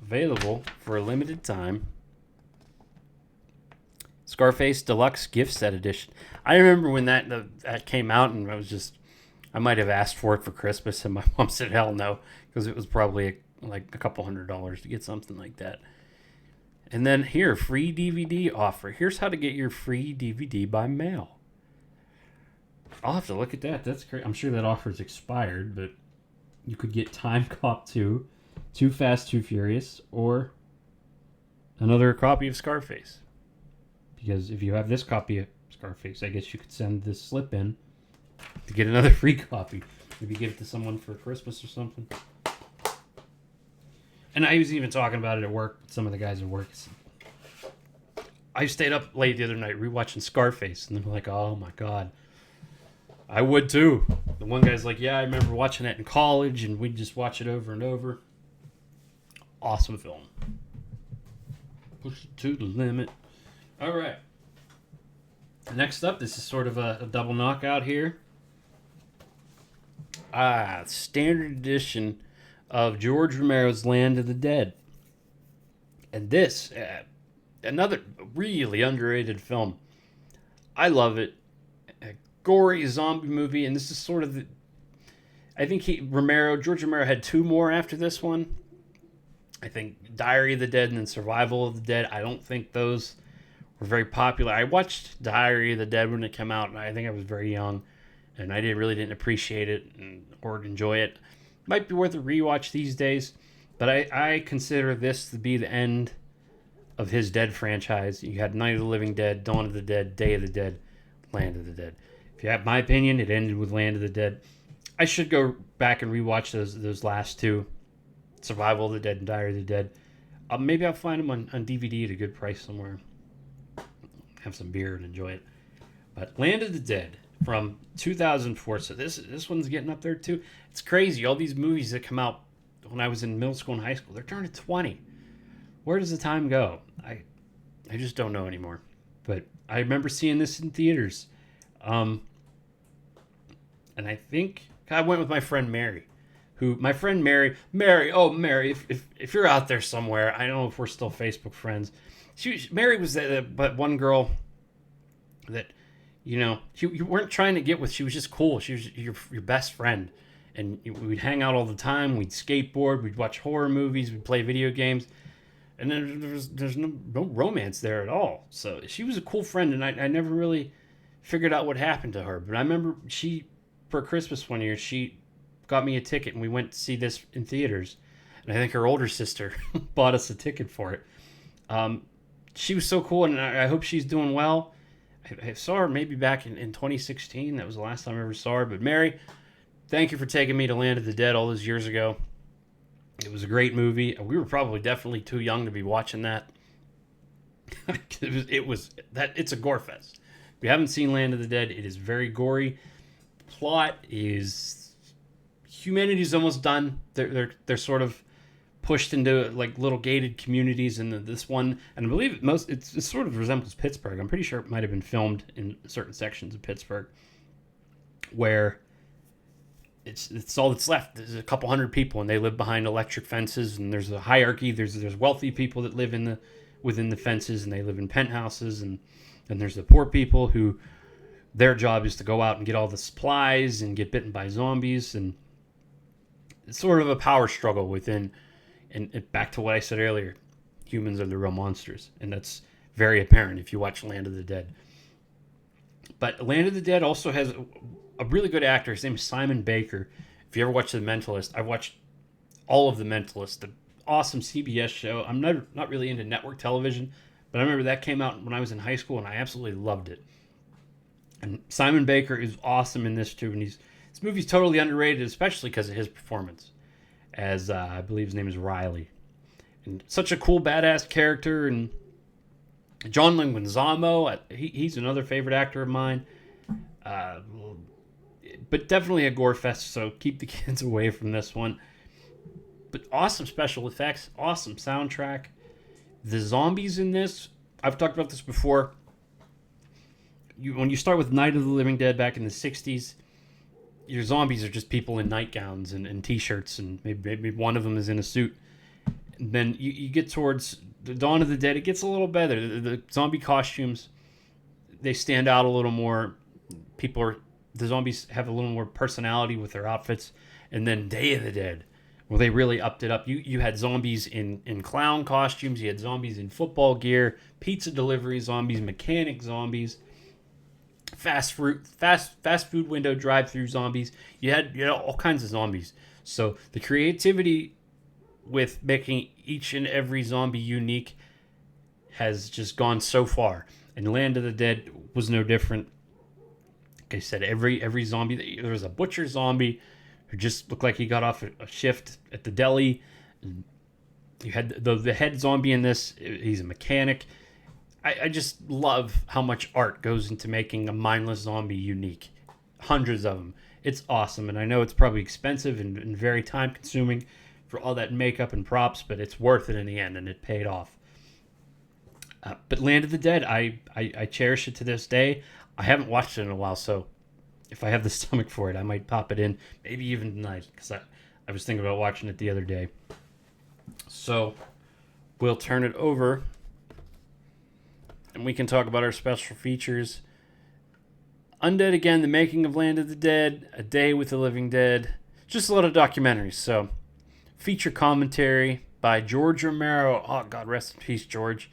Speaker 1: Available for a limited time. Scarface Deluxe Gift Set Edition. I remember when that came out, and I might have asked for it for Christmas, and my mom said, hell no, because it was probably like a couple $100 to get something like that. And then here, free DVD offer. Here's how to get your free DVD by mail. I'll have to look at that. That's great. I'm sure that offer's expired, but you could get Time Cop 2, Too Fast, Too Furious, or another copy of Scarface. Because if you have this copy of Scarface, I guess you could send this slip in to get another free copy. Maybe give it to someone for Christmas or something. And I was even talking about it at work with some of the guys at work. I stayed up late the other night rewatching Scarface, and they're like, oh my God. I would too. The one guy's like, yeah, I remember watching it in college, and we'd just watch it over and over. Awesome film. Push it to the limit. All right. Next up, this is sort of a double knockout here. Standard edition of George Romero's Land of the Dead. And this, another really underrated film. I love it. A gory zombie movie, and this is sort of I think George Romero had 2 more after this one. I think Diary of the Dead and then Survival of the Dead. I don't think those were very popular. I watched Diary of the Dead when it came out, and I think I was very young, and I really didn't appreciate it or enjoy it. Might be worth a rewatch these days, but I consider this to be the end of his Dead franchise. You had Night of the Living Dead, Dawn of the Dead, Day of the Dead, Land of the Dead. If you have my opinion, it ended with Land of the Dead. I should go back and rewatch those last 2, Survival of the Dead and Diary of the Dead. Maybe I'll find them on DVD at a good price somewhere. Have some beer and enjoy it. But Land of the Dead from 2004. So this one's getting up there too. It's crazy. All these movies that come out when I was in middle school and high school, they're turning 20. Where does the time go? I just don't know anymore. But I remember seeing this in theaters. And I think I went with my friend Mary. Mary, if you're out there somewhere, I don't know if we're still Facebook friends. Mary was but one girl that, you weren't trying to get with. She was just cool. She was your best friend. And we'd hang out all the time. We'd skateboard. We'd watch horror movies. We'd play video games. And then there's no romance there at all. So she was a cool friend, and I never really figured out what happened to her. But I remember for Christmas one year, she got me a ticket, and we went to see this in theaters. And I think her older sister bought us a ticket for it. She was so cool, and I hope she's doing well. I saw her maybe back in 2016. That was the last time I ever saw her. But Mary, thank you for taking me to Land of the Dead all those years ago. It was a great movie. We were probably definitely too young to be watching that. It's a gore fest. If you haven't seen Land of the Dead, it is very gory. Plot is humanity's almost done. They're sort of pushed into like little gated communities, and this one, and I believe it sort of resembles Pittsburgh. I'm pretty sure it might have been filmed in certain sections of Pittsburgh, where it's all that's left. There's a couple hundred people, and they live behind electric fences, and there's a hierarchy. There's wealthy people that live within the fences, and they live in penthouses, and then there's the poor people who their job is to go out and get all the supplies and get bitten by zombies, and it's sort of a power struggle within. And back to what I said earlier, humans are the real monsters, and that's very apparent if you watch Land of the Dead. But Land of the Dead also has a really good actor. His name is Simon Baker. If you ever watch The Mentalist, I've watched all of The Mentalist, the awesome CBS show. I'm not really into network television, but I remember that came out when I was in high school, and I absolutely loved it. And Simon Baker is awesome in this too, and this movie's totally underrated, especially because of his performance as I believe his name is Riley, and such a cool badass character. And John Leguizamo, he's another favorite actor of mine, but definitely a gore fest. So keep the kids away from this one. But awesome special effects, awesome soundtrack. The zombies in this, I've talked about this before. When you start with Night of the Living Dead back in the 60s, your zombies are just people in nightgowns and t-shirts, and maybe one of them is in a suit. And then you get towards the Dawn of the Dead, it gets a little better. The zombie costumes, they stand out a little more. The zombies have a little more personality with their outfits. And then Day of the Dead, well, they really upped it up. You had zombies in clown costumes. You had zombies in football gear, pizza delivery zombies, mechanic zombies, fast food window drive-through zombies. You had all kinds of zombies. So the creativity with making each and every zombie unique has just gone so far. And Land of the Dead was no different. Like I said, every zombie, there was a butcher zombie who just looked like he got off a shift at the deli. And you had the head zombie in this. He's a mechanic. I just love how much art goes into making a mindless zombie unique. Hundreds of them. It's awesome, and I know it's probably expensive and very time consuming for all that makeup and props, but it's worth it in the end, and it paid off. But Land of the Dead, I cherish it to this day. I haven't watched it in a while, so if I have the stomach for it, I might pop it in, maybe even tonight, because I was thinking about watching it the other day. So we'll turn it over, and we can talk about our special features. Undead Again, The Making of Land of the Dead, A Day with the Living Dead, just a lot of documentaries. So feature commentary by George Romero. Oh, God, rest in peace, George.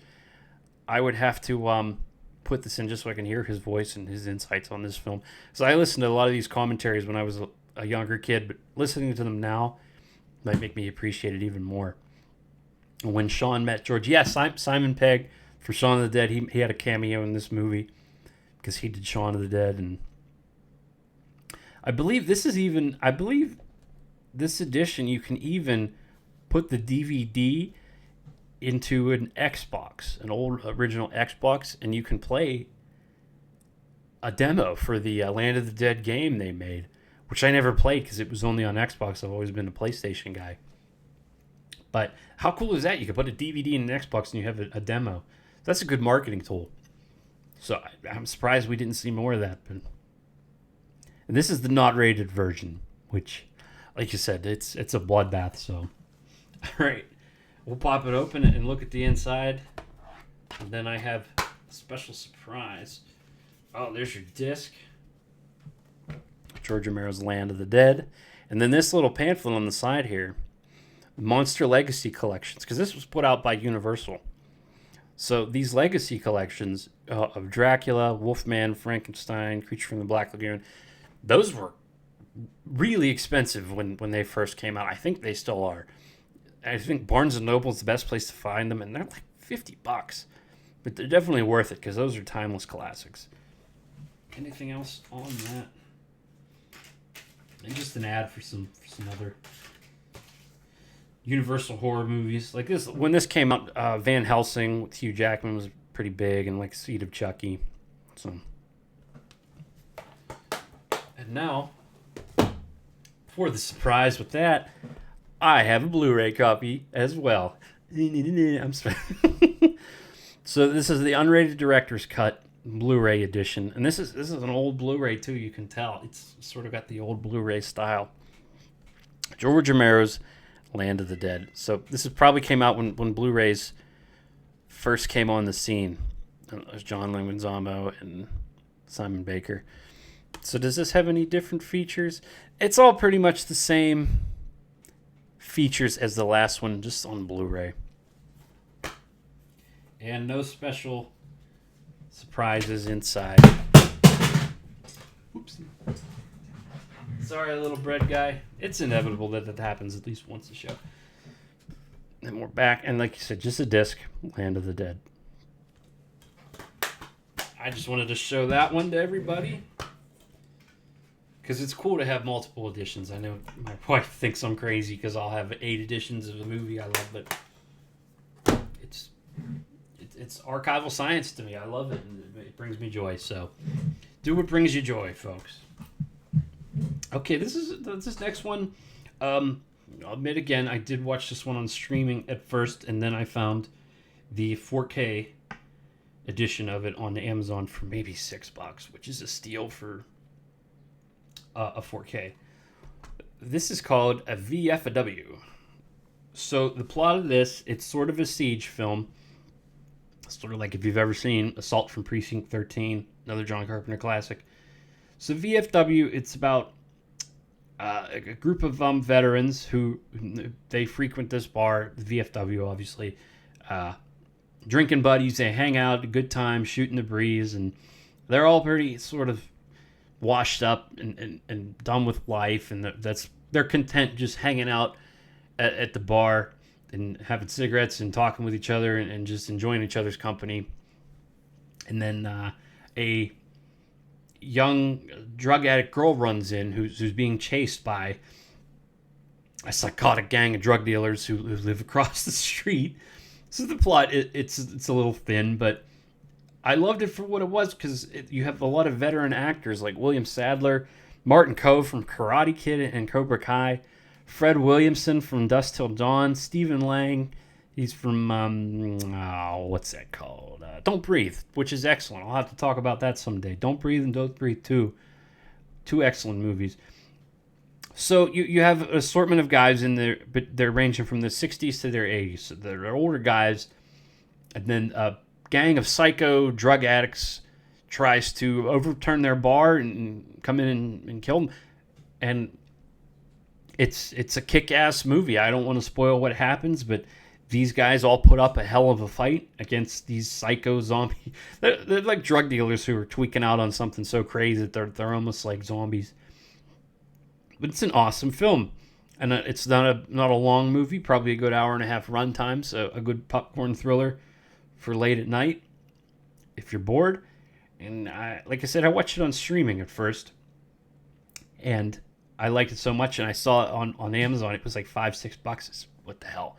Speaker 1: I would have to put this in just so I can hear his voice and his insights on this film. So I listened to a lot of these commentaries when I was a younger kid, but listening to them now might make me appreciate it even more. When Sean met George, yes, Simon Pegg for Shaun of the Dead, he had a cameo in this movie because he did Shaun of the Dead, and I believe this edition you can even put the DVD into an Xbox, an old original Xbox, and you can play a demo for the Land of the Dead game they made, which I never played because it was only on Xbox. I've always been a PlayStation guy. But how cool is that? You can put a DVD in an Xbox and you have a demo. That's a good marketing tool. So I'm surprised we didn't see more of that. But and this is the not rated version, which, like you said, it's a bloodbath. So, all right, we'll pop it open and look at the inside. And then I have a special surprise. Oh, there's your disc. George Romero's Land of the Dead. And then this little pamphlet on the side here, Monster Legacy Collections, because this was put out by Universal. So these legacy collections of Dracula, Wolfman, Frankenstein, Creature from the Black Lagoon, those were really expensive when they first came out. I think they still are. I think Barnes & Noble is the best place to find them, and they're like $50. But they're definitely worth it because those are timeless classics. Anything else on that? And just an ad for some other Universal horror movies. Like this, when this came out, Van Helsing with Hugh Jackman was pretty big, and like Seed of Chucky. So, and now, for the surprise with that, I have a Blu-ray copy as well. I'm sorry. So this is the unrated director's cut Blu-ray edition, and this is an old Blu-ray too. You can tell it's sort of got the old Blu-ray style. George Romero's Land of the Dead. So this probably came out when Blu-rays first came on the scene. It was John Leguizamo and Simon Baker. So does this have any different features? It's all pretty much the same features as the last one, just on Blu-ray. And no special surprises inside. Oopsie. Sorry, little bread guy. It's inevitable that happens at least once a show. And we're back, and like you said, just a disc, Land of the Dead. I just wanted to show that one to everybody. Because it's cool to have multiple editions. I know my wife thinks I'm crazy because I'll have 8 editions of a movie I love, but it's archival science to me. I love it, and it brings me joy. So, do what brings you joy, folks. Okay, this next one. I'll admit again, I did watch this one on streaming at first, and then I found the 4K edition of it on Amazon for maybe $6, which is a steal for a 4K. This is called a VFW. So the plot of this, it's sort of a siege film. Sort of like if you've ever seen Assault from Precinct 13, another John Carpenter classic. So VFW, it's about a group of veterans who they frequent this bar, the VFW, obviously. Drinking buddies, they hang out, a good time, shooting the breeze, and they're all pretty sort of washed up and done with life, and they're content just hanging out at the bar and having cigarettes and talking with each other and just enjoying each other's company. And then a young drug addict girl runs in who's being chased by a psychotic gang of drug dealers who live across the street. So the plot, it's a little thin, but I loved it for what it was because you have a lot of veteran actors like William Sadler, Martin Kove from Karate Kid and Cobra Kai, Fred Williamson from Dusk Till Dawn, Stephen Lang, he's from, what's that called? Don't Breathe, which is excellent. I'll have to talk about that someday. Don't Breathe and Don't Breathe 2. Two excellent movies. So you have an assortment of guys in there, but they're ranging from the 60s to their 80s. So they're older guys, and then gang of psycho drug addicts tries to overturn their bar and come in and kill them. And it's a kick-ass movie. I don't want to spoil what happens, but these guys all put up a hell of a fight against these psycho zombies. They're like drug dealers who are tweaking out on something so crazy that they're almost like zombies. But it's an awesome film. And it's not a long movie, probably a good hour and a half runtime, so a good popcorn thriller for late at night if you're bored. And like I said, I watched it on streaming at first, and I liked it so much, and I saw it on Amazon. It was like $5-6. What the hell?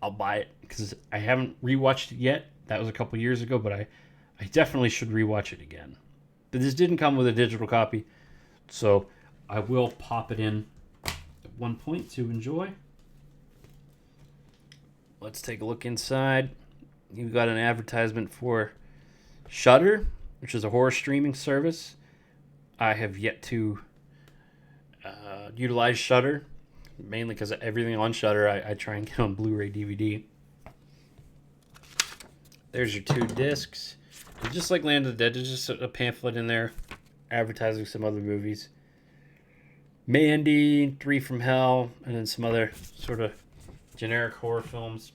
Speaker 1: I'll buy it because I haven't rewatched it yet. That was a couple years ago, but I definitely should rewatch it again. But this didn't come with a digital copy, so I will pop it in at one point to enjoy. Let's take a look inside. You've got an advertisement for Shudder, which is a horror streaming service. I have yet to utilize Shudder, mainly because everything on Shudder I try and get on Blu-ray DVD. There's your 2 discs. And just like Land of the Dead, there's just a pamphlet in there advertising some other movies. Mandy, 3 from Hell, and then some other sort of generic horror films.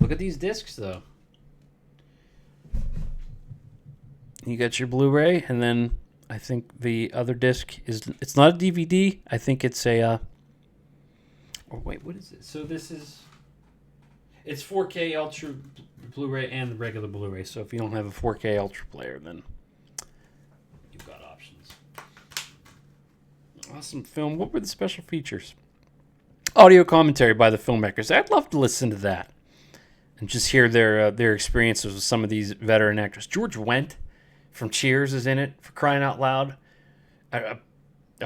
Speaker 1: Look at these discs, though. You got your Blu-ray, and then I think the other disc it's not a DVD. I think it's a, or wait, what is it? So it's 4K Ultra Blu-ray and the regular Blu-ray. So if you don't have a 4K Ultra player, then you've got options. Awesome film. What were the special features? Audio commentary by the filmmakers. I'd love to listen to that and just hear their experiences with some of these veteran actors. George Wendt from Cheers is in it, for crying out loud. A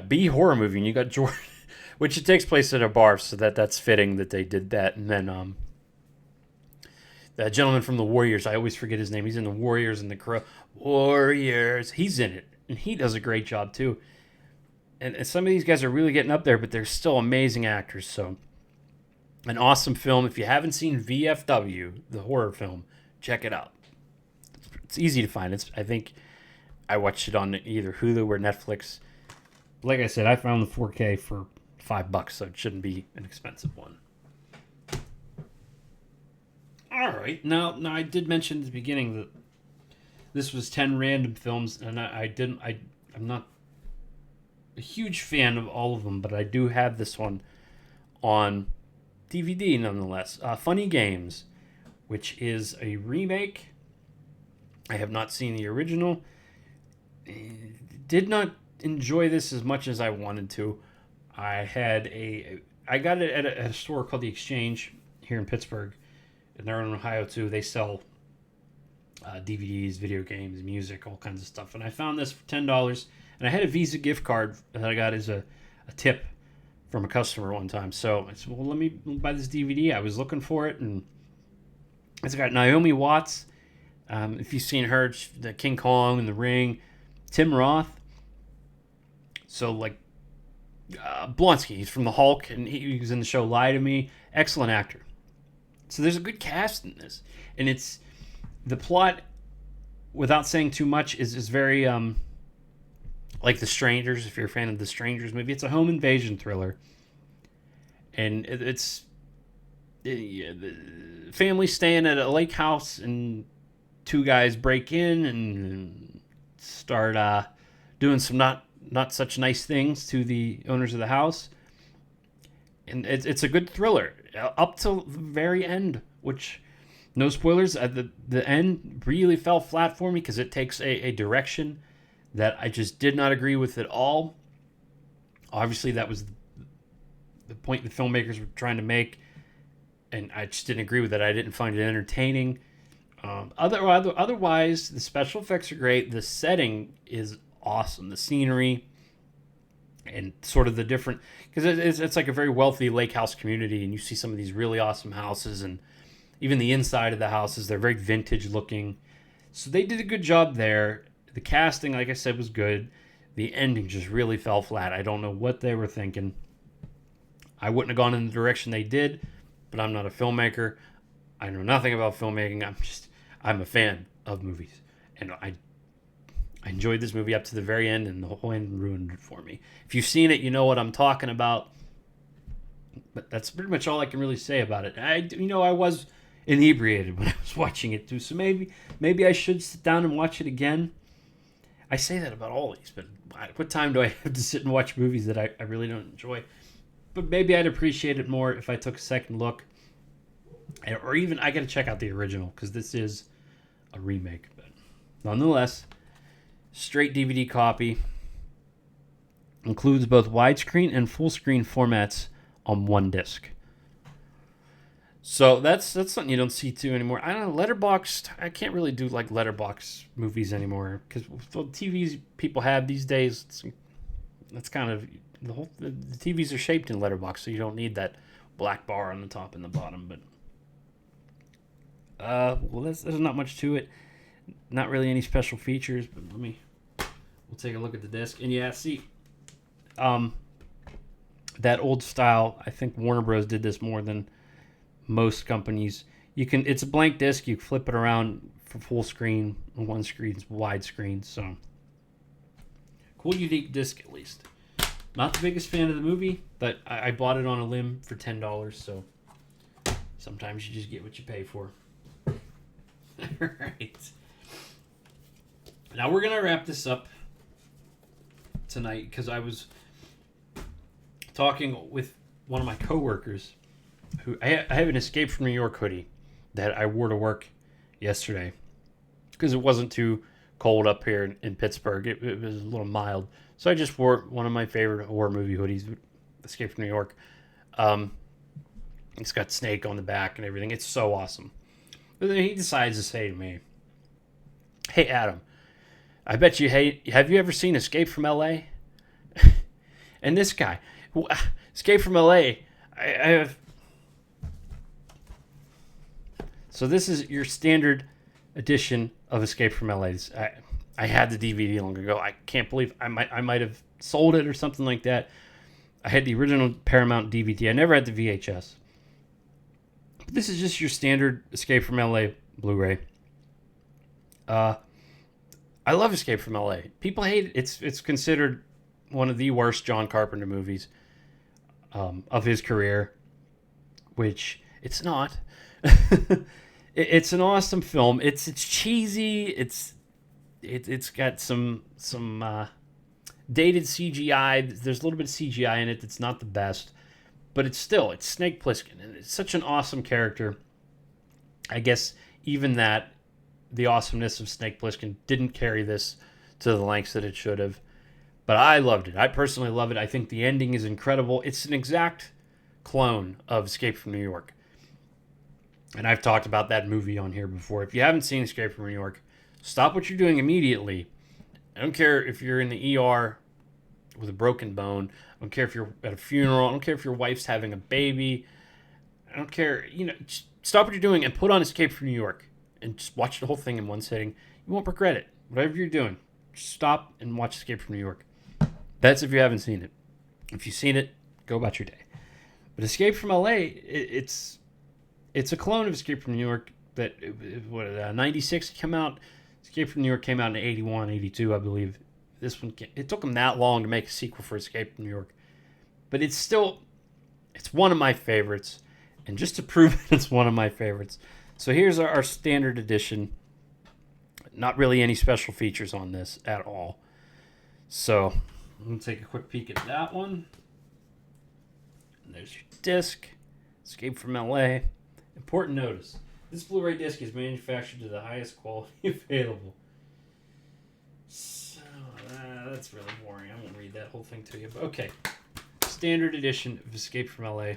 Speaker 1: B horror movie, and you got George, which it takes place at a bar, so that's fitting that they did that. And then that gentleman from the Warriors, I always forget his name. He's in the Warriors and the Crow. Warriors. He's in it, and he does a great job too. And some of these guys are really getting up there, but they're still amazing actors. So, an awesome film. If you haven't seen VFW, the horror film, check it out. It's easy to find. I think I watched it on either Hulu or Netflix. Like I said, I found the 4K for $5, so it shouldn't be an expensive one. All right. Now I did mention at the beginning that this was 10 random films, and I'm not a huge fan of all of them, but I do have this one on DVD nonetheless. Funny Games, which is a remake. I have not seen the original. Did not enjoy this as much as I wanted to. I got it at a store called The Exchange here in Pittsburgh, and they're in Ohio too. They sell DVDs, video games, music, all kinds of stuff. And I found this for $10, and I had a Visa gift card that I got as a tip from a customer one time. So I said, well, let me buy this DVD. I was looking for it, and it's got Naomi Watts. If you've seen her, the King Kong and The Ring, Tim Roth. So like Blonsky, he's from the Hulk, and he was in the show Lie to Me. Excellent actor. So there's a good cast in this, and it's the plot. Without saying too much, is very like The Strangers. If you're a fan of The Strangers movie, it's a home invasion thriller, and it's the family staying at a lake house, and two guys break in and start doing some not such nice things to the owners of the house. And it's a good thriller up till the very end, which, no spoilers, at the end really fell flat for me because it takes a direction that I just did not agree with at all. Obviously, that was the point the filmmakers were trying to make, and I just didn't agree with it. I didn't find it entertaining. Otherwise, the special effects are great. The setting is awesome. The scenery and sort of the different, because it's like a very wealthy lake house community, and you see some of these really awesome houses, and even the inside of the houses, they're very vintage looking. So they did a good job there. The casting, like I said, was good. The ending just really fell flat. I don't know what they were thinking. I wouldn't have gone in the direction they did, but I'm not a filmmaker. I know nothing about filmmaking. I'm a fan of movies, and I enjoyed this movie up to the very end, and the whole end ruined it for me. If you've seen it, you know what I'm talking about. But that's pretty much all I can really say about it. I was inebriated when I was watching it too, so maybe I should sit down and watch it again. I say that about all these, but what time do I have to sit and watch movies that I really don't enjoy? But maybe I'd appreciate it more if I took a second look. Or even, I got to check out the original, because this is a remake. But nonetheless, straight DVD copy. Includes both widescreen and full screen formats on one disc. So that's something you don't see too anymore. I don't know, Letterboxd, I can't really do like Letterboxd movies anymore, because the TVs people have these days, that's kind of the TVs are shaped in Letterboxd, so you don't need that black bar on the top and the bottom. But there's not much to it. Not really any special features. But we'll take a look at the disc. And yeah, see, that old style. I think Warner Bros. Did this more than most companies. It's a blank disc. You flip it around for full screen. One screen's widescreen. So cool, unique disc at least. Not the biggest fan of the movie, but I bought it on a limb for $10. So sometimes you just get what you pay for. All right. Now we're gonna wrap this up tonight, because I was talking with one of my coworkers who I have an Escape from New York hoodie that I wore to work yesterday because it wasn't too cold up here in Pittsburgh. It was a little mild, so I just wore one of my favorite horror movie hoodies, Escape from New York. It's got Snake on the back and everything. It's so awesome. But then he decides to say to me, "Hey Adam, I bet you have you ever seen Escape from L.A.?" And this guy, Escape from L.A., I have. So this is your standard edition of Escape from L.A. I had the DVD long ago. I can't believe I might have sold it or something like that. I had the original Paramount DVD. I never had the VHS. But this is just your standard Escape from L.A. Blu-ray. I love Escape from L.A. People hate it. It's considered one of the worst John Carpenter movies of his career, which it's not. It's an awesome film. It's cheesy. It's got some dated CGI. There's a little bit of CGI in it that's not the best, but it's Snake Plissken, and it's such an awesome character. I guess even that, the awesomeness of Snake Plissken didn't carry this to the lengths that it should have. But I loved it. I personally love it. I think the ending is incredible. It's an exact clone of Escape from New York. And I've talked about that movie on here before. If you haven't seen Escape from New York, stop what you're doing immediately. I don't care if you're in the ER with a broken bone. I don't care if you're at a funeral. I don't care if your wife's having a baby. I don't care. Just stop what you're doing and put on Escape from New York and just watch the whole thing in one sitting. You won't regret it. Whatever you're doing, just stop and watch Escape from New York. That's if you haven't seen it. If you've seen it, go about your day. But Escape from LA, it's a clone of Escape from New York that, 96 came out. Escape from New York came out in 81, 82, I believe. This one, it took them that long to make a sequel for Escape from New York. But it's one of my favorites. And just to prove it's one of my favorites. So here's our standard edition. Not really any special features on this at all. So I'm going to take a quick peek at that one. And there's your disc. Escape from LA. Important notice. This Blu-ray disc is manufactured to the highest quality available. So, that's really boring. I won't read that whole thing to you. But okay. Standard edition of Escape from LA.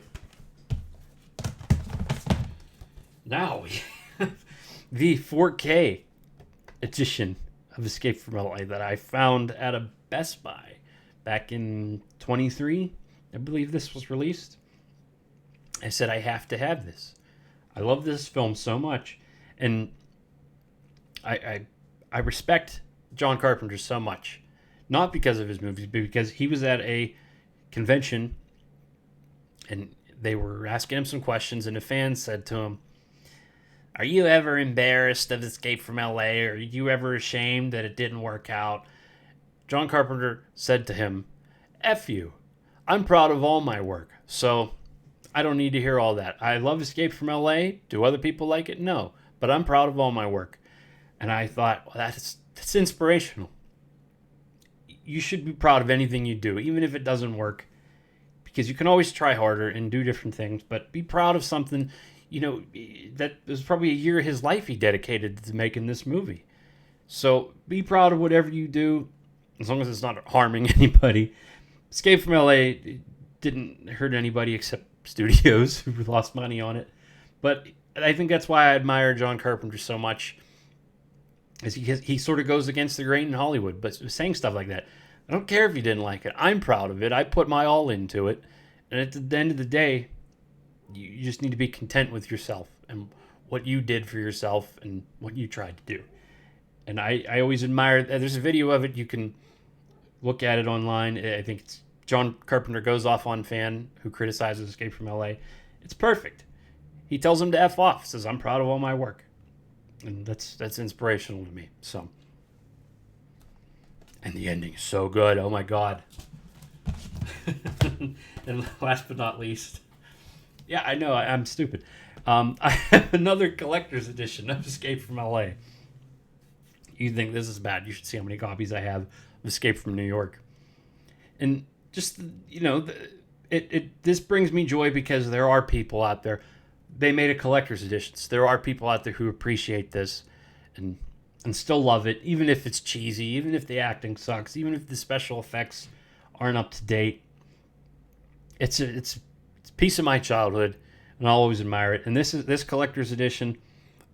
Speaker 1: Now we have the 4K edition of Escape from LA that I found at a Best Buy back in 23. I believe this was released. I said, I have to have this. I love this film so much. And I respect John Carpenter so much. Not because of his movies, but because he was at a convention and they were asking him some questions, and a fan said to him, "Are you ever embarrassed of Escape from LA? Or are you ever ashamed that it didn't work out?" John Carpenter said to him, "F you. I'm proud of all my work, so I don't need to hear all that. I love Escape from LA. Do other people like it? No. But I'm proud of all my work." And I thought, well, that's inspirational. You should be proud of anything you do, even if it doesn't work, because you can always try harder and do different things, but be proud of something. That was probably a year of his life he dedicated to making this movie. So be proud of whatever you do, as long as it's not harming anybody. Escape from LA didn't hurt anybody except studios who lost money on it. But I think that's why I admire John Carpenter so much, is he sort of goes against the grain in Hollywood, but saying stuff like that. I don't care if you didn't like it. I'm proud of it. I put my all into it. And at the end of the day, you just need to be content with yourself and what you did for yourself and what you tried to do. And I always admire, there's a video of it. You can look at it online. I think it's John Carpenter goes off on fan who criticizes Escape from LA. It's perfect. He tells him to F off, says, "I'm proud of all my work." And that's inspirational to me. So, and the ending is so good. Oh my God. And last but not least, yeah, I know I'm stupid. I have another collector's edition of Escape from LA. You think this is bad? You should see how many copies I have of Escape from New York. And just this brings me joy because there are people out there. They made a collector's edition. There are people out there who appreciate this and still love it, even if it's cheesy, even if the acting sucks, even if the special effects aren't up to date. It's a piece of my childhood, and I'll always admire it. And this collector's edition.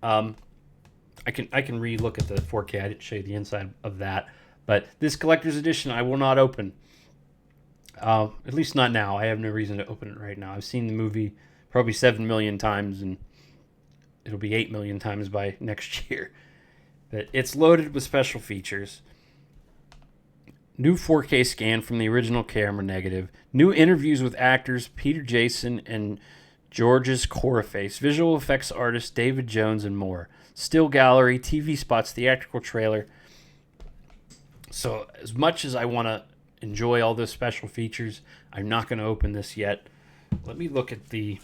Speaker 1: I can re-look at the 4K. I didn't show you the inside of that, but this collector's edition I will not open. At least not now. I have no reason to open it right now. I've seen the movie probably 7 million times, and it'll be 8 million times by next year. But it's loaded with special features. New 4K scan from the original camera negative. New interviews with actors Peter Jason and Georges Coraface. Visual effects artist David Jones and more. Still gallery, TV spots, theatrical trailer. So as much as I want to enjoy all those special features, I'm not going to open this yet. Let me look at the...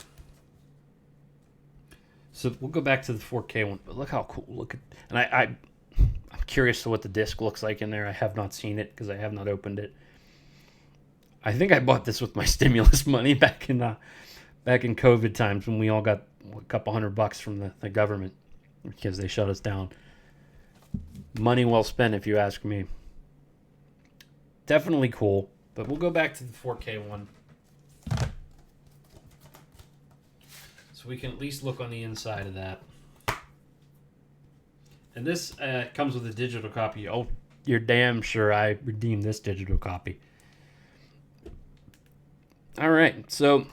Speaker 1: So we'll go back to the 4K one. But look how cool. Look at... And I'm curious to what the disc looks like in there. I have not seen it because I have not opened it. I think I bought this with my stimulus money back in COVID times when we all got a couple $100 from the government because they shut us down. Money well spent, if you ask me. Definitely cool, but we'll go back to the 4K one. So we can at least look on the inside of that. And this comes with a digital copy. Oh, you're damn sure I redeemed this digital copy. All right, so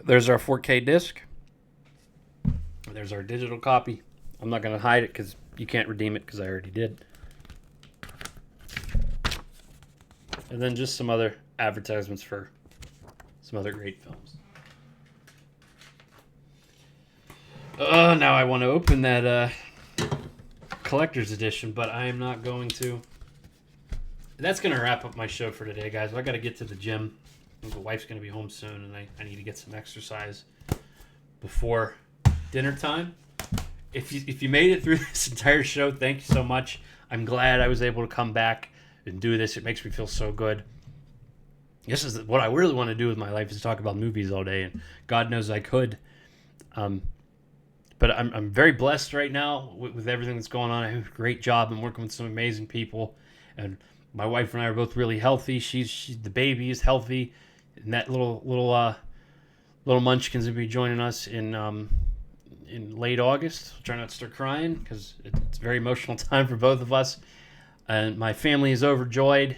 Speaker 1: there's our 4K disc. There's our digital copy. I'm not going to hide it because you can't redeem it because I already did. And then just some other advertisements for some other great films. Now I want to open that collector's edition, but I am not going to. That's going to wrap up my show for today, guys. I got to get to the gym. The wife's going to be home soon, and I need to get some exercise before dinner time. If you made it through this entire show, thank you so much. I'm glad I was able to come back and do this. It makes me feel so good. This is what I really want to do with my life, is talk about movies all day, and God knows I could. But I'm very blessed right now with everything that's going on. I have a great job. I'm working with some amazing people, and my wife and I are both really healthy. She's the baby is healthy, and that little munchkin's gonna be joining us in late August. Try not to start crying because it's a very emotional time for both of us. And my family is overjoyed.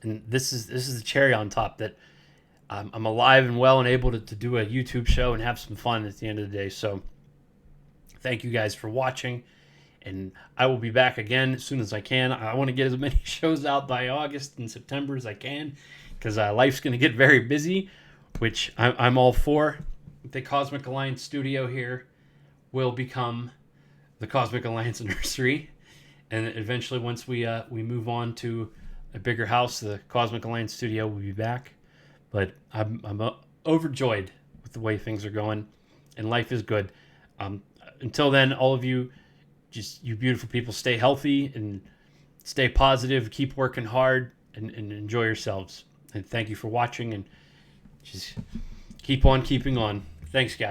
Speaker 1: And this is the cherry on top, that I'm alive and well and able to do a YouTube show and have some fun at the end of the day. So thank you guys for watching. And I will be back again as soon as I can. I want to get as many shows out by August and September as I can, because life's going to get very busy, which I'm all for. The Cosmic Alliance studio here will become the Cosmic Alliance Nursery. And eventually, once we move on to a bigger house, the Cosmic Alliance studio will be back. But I'm overjoyed with the way things are going, and life is good. Until then, all of you, just you beautiful people, stay healthy and stay positive. Keep working hard and enjoy yourselves. And thank you for watching, and just keep on keeping on. Thanks, guys.